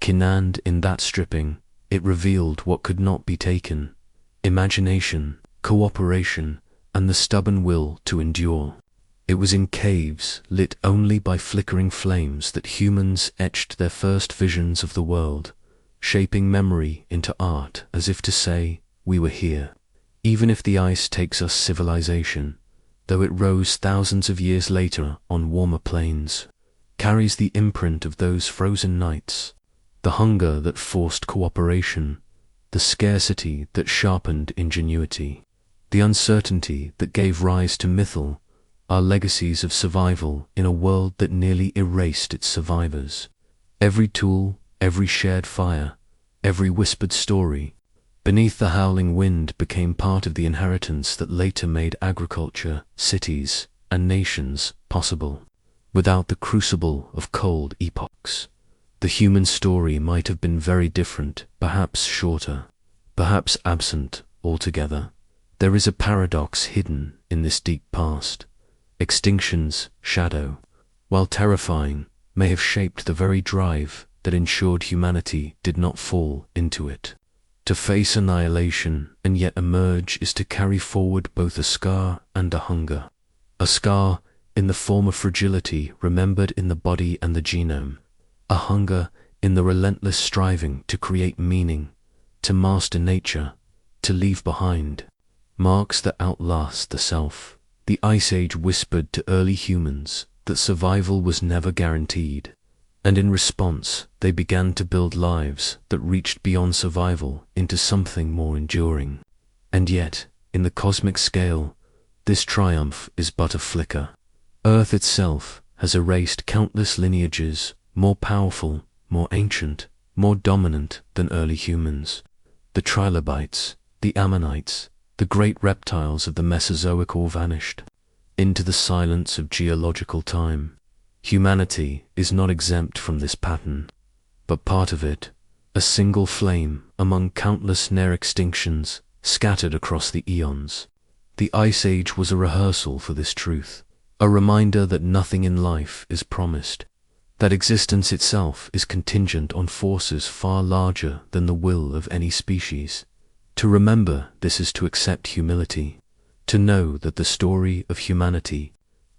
and in that stripping, it revealed what could not be taken: imagination, cooperation, and the stubborn will to endure. It was in caves lit only by flickering flames that humans etched their first visions of the world, shaping memory into art as if to say, we were here. Even if the ice takes us civilization, though it rose thousands of years later on warmer plains, carries the imprint of those frozen nights, the hunger that forced cooperation, the scarcity that sharpened ingenuity, the uncertainty that gave rise to mythal, are legacies of survival in a world that nearly erased its survivors. Every tool, every shared fire, every whispered story, beneath the howling wind became part of the inheritance that later made agriculture, cities, and nations possible. Without the crucible of cold epochs, the human story might have been very different, perhaps shorter, perhaps absent altogether. There is a paradox hidden in this deep past. Extinction's shadow, while terrifying, may have shaped the very drive that ensured humanity did not fall into it. To face annihilation and yet emerge is to carry forward both a scar and a hunger. A scar in the form of fragility remembered in the body and the genome. A hunger in the relentless striving to create meaning, to master nature, to leave behind marks that outlast the self. The Ice Age whispered to early humans that survival was never guaranteed, and in response they began to build lives that reached beyond survival into something more enduring. And yet, in the cosmic scale, this triumph is but a flicker. Earth itself has erased countless lineages more powerful, more ancient, more dominant than early humans. The trilobites, the ammonites, the great reptiles of the Mesozoic all vanished into the silence of geological time. Humanity is not exempt from this pattern, but part of it, a single flame among countless near extinctions scattered across the eons. The Ice Age was a rehearsal for this truth, a reminder that nothing in life is promised, that existence itself is contingent on forces far larger than the will of any species. To remember this is to accept humility, to know that the story of humanity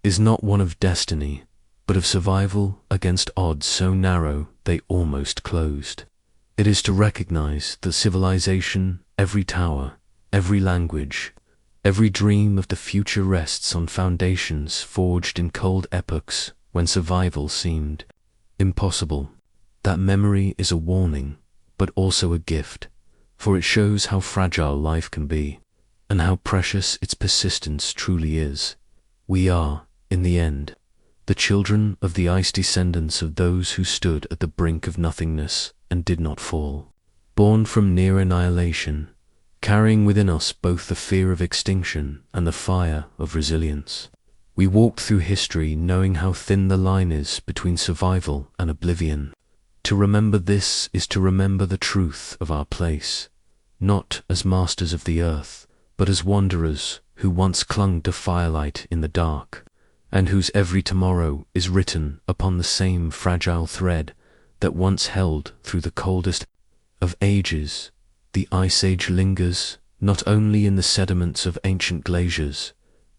is not one of destiny, but of survival against odds so narrow they almost closed. It is to recognize that civilization, every tower, every language, every dream of the future rests on foundations forged in cold epochs when survival seemed impossible. That memory is a warning, but also a gift, for it shows how fragile life can be, and how precious its persistence truly is. We are, in the end, the children of the ice, descendants of those who stood at the brink of nothingness and did not fall, born from near annihilation, carrying within us both the fear of extinction and the fire of resilience. We walked through history knowing how thin the line is between survival and oblivion. To remember this is to remember the truth of our place, not as masters of the earth, but as wanderers who once clung to firelight in the dark, and whose every tomorrow is written upon the same fragile thread that once held through the coldest of ages. The Ice Age lingers not only in the sediments of ancient glaciers,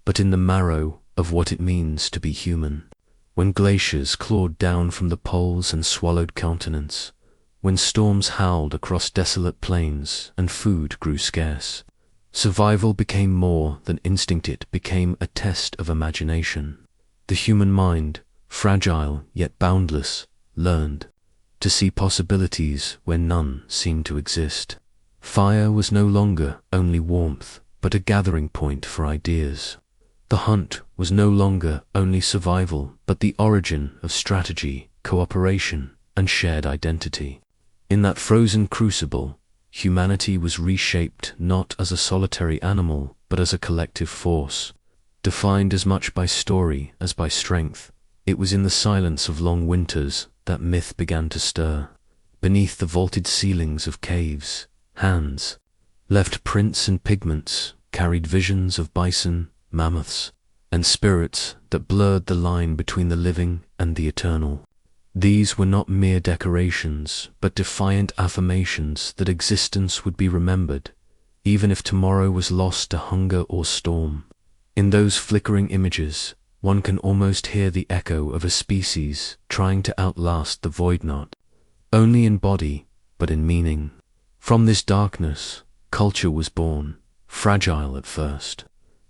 but in the marrow of what it means to be human. When glaciers clawed down from the poles and swallowed continents, when storms howled across desolate plains and food grew scarce, survival became more than instinct, it became a test of imagination. The human mind, fragile yet boundless, learned to see possibilities where none seemed to exist. Fire was no longer only warmth, but a gathering point for ideas. The hunt was no longer only survival, but the origin of strategy, cooperation, and shared identity. In that frozen crucible, humanity was reshaped not as a solitary animal, but as a collective force, defined as much by story as by strength. It was in the silence of long winters that myth began to stir. Beneath the vaulted ceilings of caves, hands, left prints and pigments, carried visions of bison, mammoths, and spirits that blurred the line between the living and the eternal. These were not mere decorations, but defiant affirmations that existence would be remembered, even if tomorrow was lost to hunger or storm. In those flickering images, one can almost hear the echo of a species trying to outlast the void, not only in body, but in meaning. From this darkness, culture was born, fragile at first,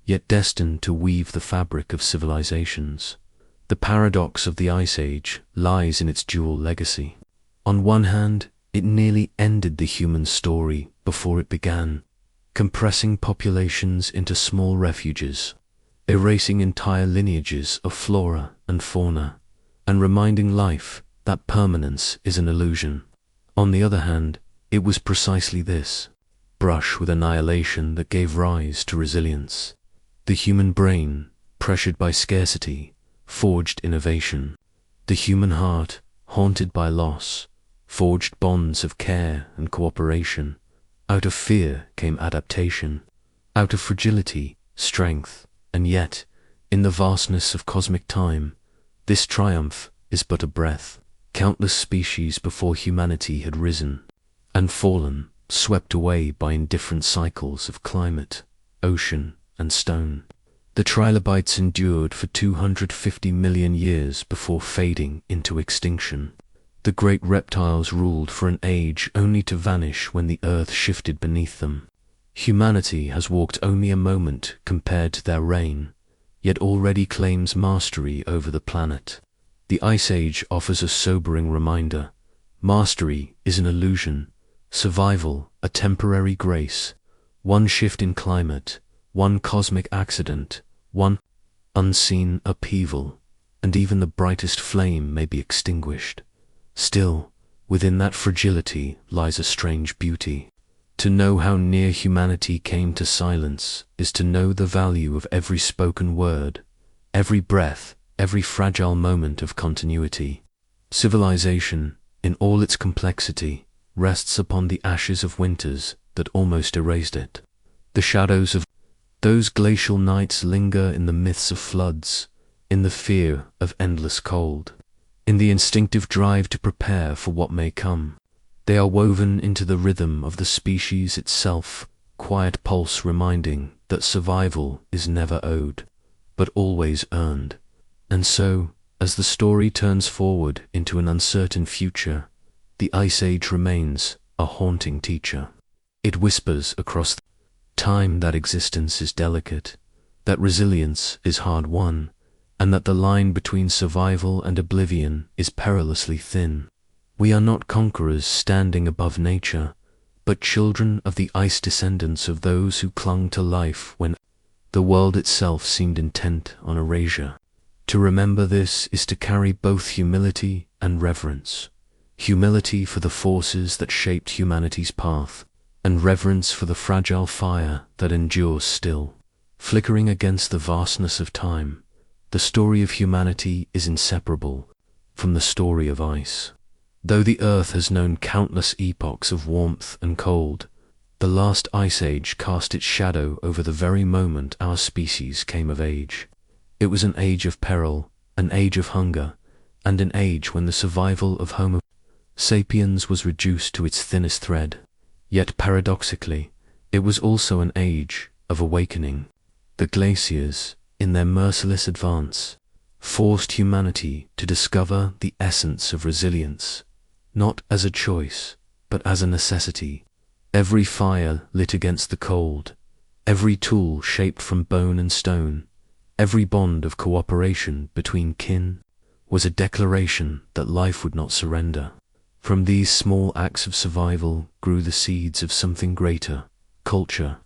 yet destined to weave the fabric of civilizations. The paradox of the Ice Age lies in its dual legacy. On one hand, it nearly ended the human story before it began, compressing populations into small refuges, erasing entire lineages of flora and fauna, and reminding life that permanence is an illusion. On the other hand, it was precisely this brush with annihilation that gave rise to resilience. The human brain, pressured by scarcity, forged innovation. The human heart, haunted by loss, forged bonds of care and cooperation. Out of fear came adaptation. Out of fragility, strength. And yet, in the vastness of cosmic time, this triumph is but a breath. Countless species before humanity had risen and fallen, swept away by indifferent cycles of climate, ocean, and stone. The trilobites endured for 250 million years before fading into extinction. The great reptiles ruled for an age only to vanish when the earth shifted beneath them. Humanity has walked only a moment compared to their reign, yet already claims mastery over the planet. The Ice Age offers a sobering reminder. Mastery is an illusion, survival a temporary grace. One shift in climate, one cosmic accident, one unseen upheaval, and even the brightest flame may be extinguished. Still, within that fragility lies a strange beauty. To know how near humanity came to silence is to know the value of every spoken word, every breath, every fragile moment of continuity. Civilization, in all its complexity, rests upon the ashes of winters that almost erased it. The shadows of those glacial nights linger in the myths of floods, in the fear of endless cold, in the instinctive drive to prepare for what may come. They are woven into the rhythm of the species itself, quiet pulse reminding that survival is never owed, but always earned. And so, as the story turns forward into an uncertain future, the Ice Age remains a haunting teacher. It whispers across time that existence is delicate, that resilience is hard won, and that the line between survival and oblivion is perilously thin. We are not conquerors standing above nature, but children of the ice, descendants of those who clung to life when the world itself seemed intent on erasure. To remember this is to carry both humility and reverence. Humility for the forces that shaped humanity's path, and reverence for the fragile fire that endures still. Flickering against the vastness of time, the story of humanity is inseparable from the story of ice. Though the Earth has known countless epochs of warmth and cold, the last ice age cast its shadow over the very moment our species came of age. It was an age of peril, an age of hunger, and an age when the survival of Homo sapiens was reduced to its thinnest thread. Yet paradoxically, it was also an age of awakening. The glaciers, in their merciless advance, forced humanity to discover the essence of resilience, not as a choice, but as a necessity. Every fire lit against the cold, every tool shaped from bone and stone, every bond of cooperation between kin, was a declaration that life would not surrender. From these small acts of survival grew the seeds of something greater: culture,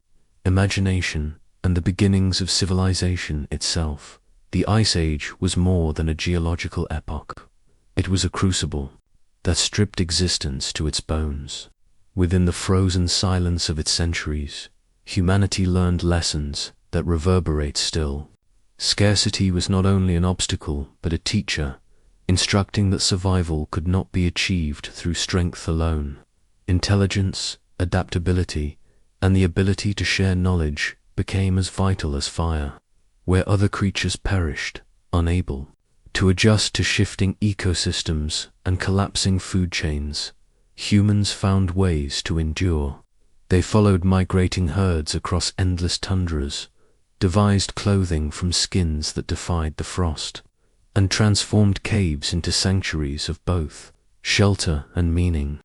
imagination, and the beginnings of civilization itself. The Ice Age was more than a geological epoch. It was a crucible that stripped existence to its bones. Within the frozen silence of its centuries, humanity learned lessons that reverberate still. Scarcity was not only an obstacle, but a teacher, instructing that survival could not be achieved through strength alone. Intelligence, adaptability, and the ability to share knowledge became as vital as fire. Where other creatures perished, unable to adjust to shifting ecosystems and collapsing food chains, humans found ways to endure. They followed migrating herds across endless tundras, devised clothing from skins that defied the frost, and transformed caves into sanctuaries of both shelter and meaning.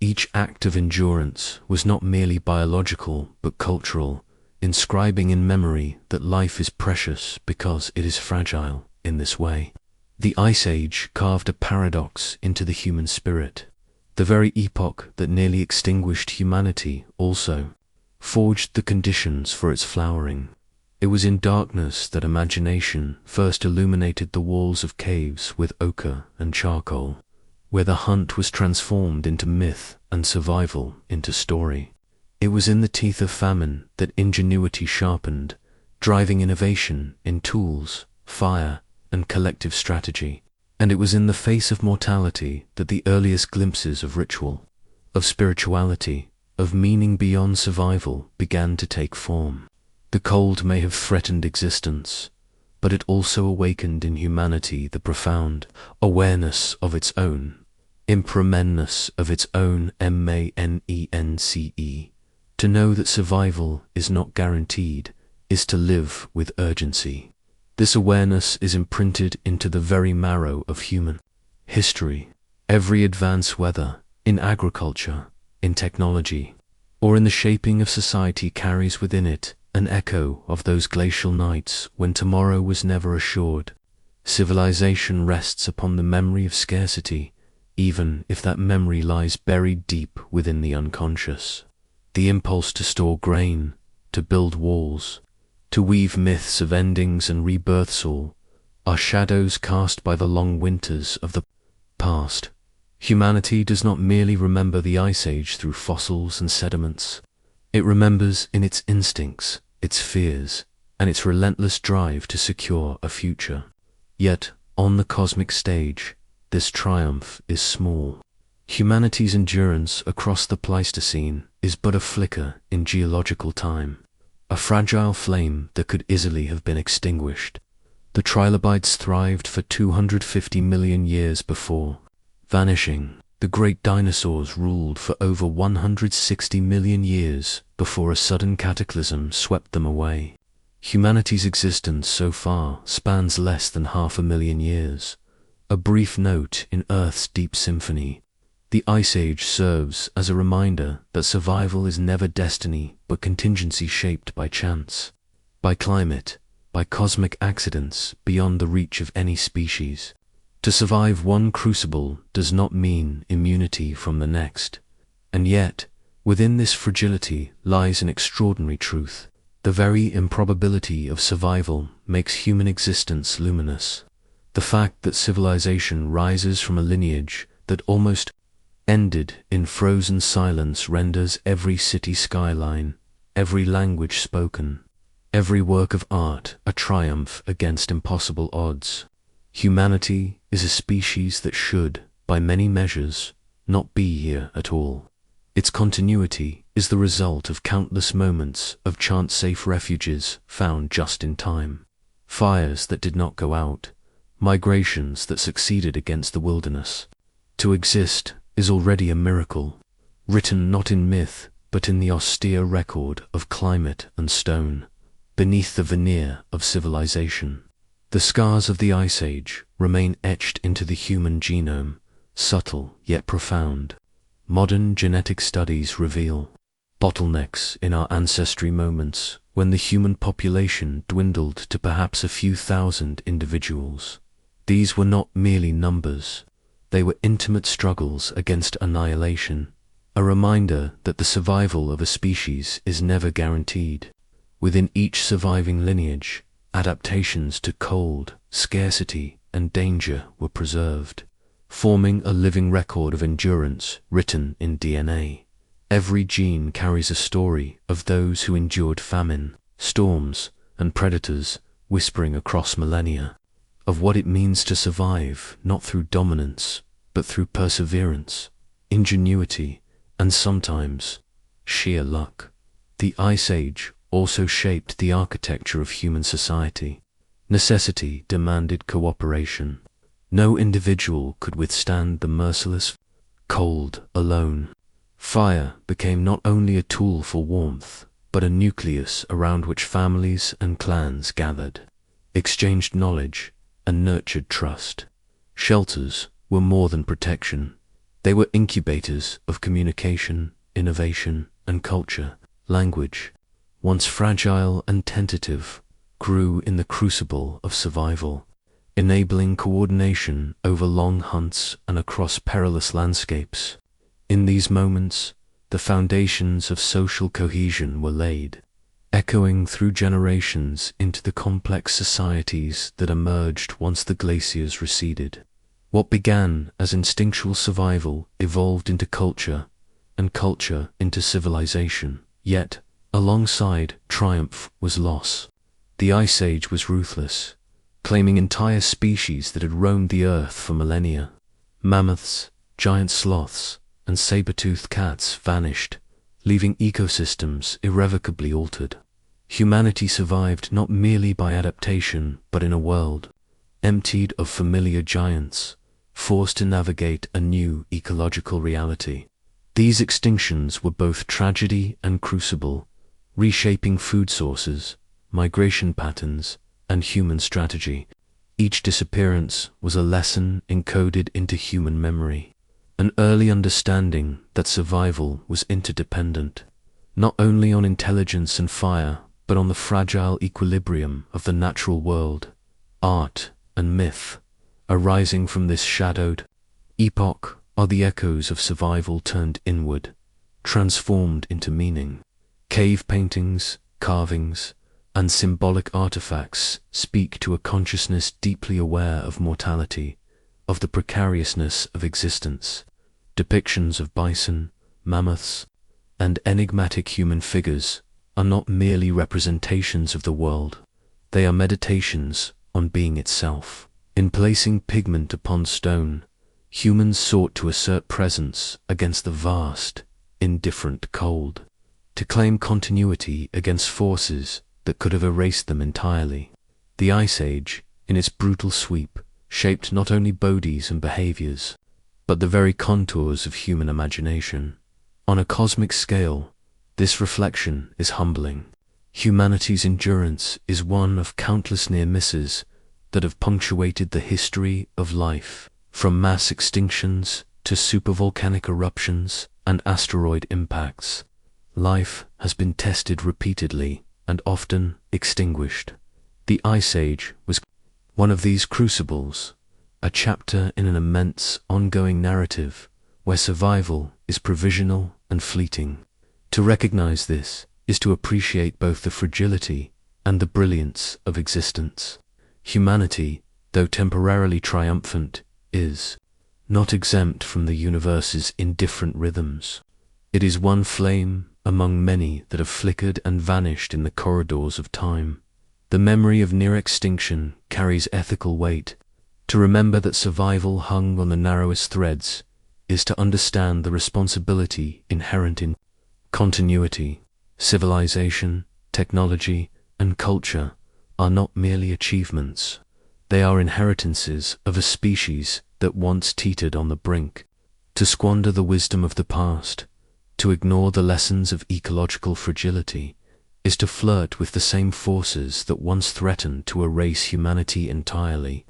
Each act of endurance was not merely biological but cultural, inscribing in memory that life is precious because it is fragile. In this way, the Ice Age carved a paradox into the human spirit. The very epoch that nearly extinguished humanity also forged the conditions for its flowering. It was in darkness that imagination first illuminated the walls of caves with ochre and charcoal, where the hunt was transformed into myth and survival into story. It was in the teeth of famine that ingenuity sharpened, driving innovation in tools, fire, and collective strategy. And it was in the face of mortality that the earliest glimpses of ritual, of spirituality, of meaning beyond survival began to take form. The cold may have threatened existence, but it also awakened in humanity the profound awareness of its own impermanence, of its own manence. To know that survival is not guaranteed is to live with urgency. This awareness is imprinted into the very marrow of human history. Every advance, whether in agriculture, in technology, or in the shaping of society, carries within it an echo of those glacial nights when tomorrow was never assured. Civilization rests upon the memory of scarcity, even if that memory lies buried deep within the unconscious. The impulse to store grain, to build walls, to weave myths of endings and rebirths, all are shadows cast by the long winters of the past. Humanity does not merely remember the Ice Age through fossils and sediments. It remembers in its instincts, its fears, and its relentless drive to secure a future. Yet, on the cosmic stage, this triumph is small. Humanity's endurance across the Pleistocene is but a flicker in geological time, a fragile flame that could easily have been extinguished. The trilobites thrived for 250 million years before vanishing. The great dinosaurs ruled for over 160 million years before a sudden cataclysm swept them away. Humanity's existence so far spans less than 500,000 years, a brief note in Earth's deep symphony. The Ice Age serves as a reminder that survival is never destiny but contingency shaped by chance, by climate, by cosmic accidents beyond the reach of any species. To survive one crucible does not mean immunity from the next. And yet, within this fragility lies an extraordinary truth. The very improbability of survival makes human existence luminous. The fact that civilization rises from a lineage that almost ended in frozen silence renders every city skyline, every language spoken, every work of art a triumph against impossible odds. Humanity is a species that should, by many measures, not be here at all. Its continuity is the result of countless moments of chance-safe refuges found just in time, fires that did not go out, migrations that succeeded against the wilderness. To exist is already a miracle, written not in myth but in the austere record of climate and stone, beneath the veneer of civilization. The scars of the Ice Age remain etched into the human genome, subtle yet profound. Modern genetic studies reveal bottlenecks in our ancestry moments when the human population dwindled to perhaps a few thousand individuals. These were not merely numbers, they were intimate struggles against annihilation, a reminder that the survival of a species is never guaranteed. Within each surviving lineage, adaptations to cold, scarcity, and danger were preserved, forming a living record of endurance written in DNA. Every gene carries a story of those who endured famine, storms, and predators whispering across millennia, of what it means to survive not through dominance, but through perseverance, ingenuity, and sometimes sheer luck. The Ice Age also shaped the architecture of human society. Necessity demanded cooperation. No individual could withstand the merciless cold alone. Fire became not only a tool for warmth, but a nucleus around which families and clans gathered, exchanged knowledge, and nurtured trust. Shelters were more than protection. They were incubators of communication, innovation, and culture. Language, once fragile and tentative, grew in the crucible of survival, enabling coordination over long hunts and across perilous landscapes. In these moments, the foundations of social cohesion were laid, echoing through generations into the complex societies that emerged once the glaciers receded. What began as instinctual survival evolved into culture, and culture into civilization. Yet, alongside triumph was loss. The Ice Age was ruthless, claiming entire species that had roamed the earth for millennia. Mammoths, giant sloths, and saber-toothed cats vanished, leaving ecosystems irrevocably altered. Humanity survived not merely by adaptation, but in a world emptied of familiar giants, forced to navigate a new ecological reality. These extinctions were both tragedy and crucible, reshaping food sources, migration patterns, and human strategy. Each disappearance was a lesson encoded into human memory, an early understanding that survival was interdependent, not only on intelligence and fire, but on the fragile equilibrium of the natural world. Art and myth, arising from this shadowed epoch, are the echoes of survival turned inward, transformed into meaning. Cave paintings, carvings, and symbolic artifacts speak to a consciousness deeply aware of mortality, of the precariousness of existence. Depictions of bison, mammoths, and enigmatic human figures are not merely representations of the world, they are meditations on being itself. In placing pigment upon stone, humans sought to assert presence against the vast, indifferent cold, to claim continuity against forces that could have erased them entirely. The Ice Age, in its brutal sweep, shaped not only bodies and behaviors, but the very contours of human imagination. On a cosmic scale, this reflection is humbling. Humanity's endurance is one of countless near misses that have punctuated the history of life, from mass extinctions to supervolcanic eruptions and asteroid impacts. Life has been tested repeatedly and often extinguished. The Ice Age was one of these crucibles, a chapter in an immense ongoing narrative where survival is provisional and fleeting. To recognize this is to appreciate both the fragility and the brilliance of existence. Humanity, though temporarily triumphant, is not exempt from the universe's indifferent rhythms. It is one flame among many that have flickered and vanished in the corridors of time. The memory of near extinction carries ethical weight. To remember that survival hung on the narrowest threads is to understand the responsibility inherent in continuity. Civilization, technology, and culture are not merely achievements. They are inheritances of a species that once teetered on the brink. To squander the wisdom of the past, to ignore the lessons of ecological fragility, is to flirt with the same forces that once threatened to erase humanity entirely.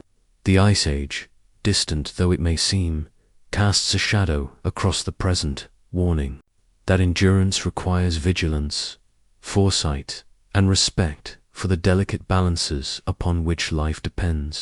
The Ice Age, distant though it may seem, casts a shadow across the present, warning that endurance requires vigilance, foresight, and respect for the delicate balances upon which life depends.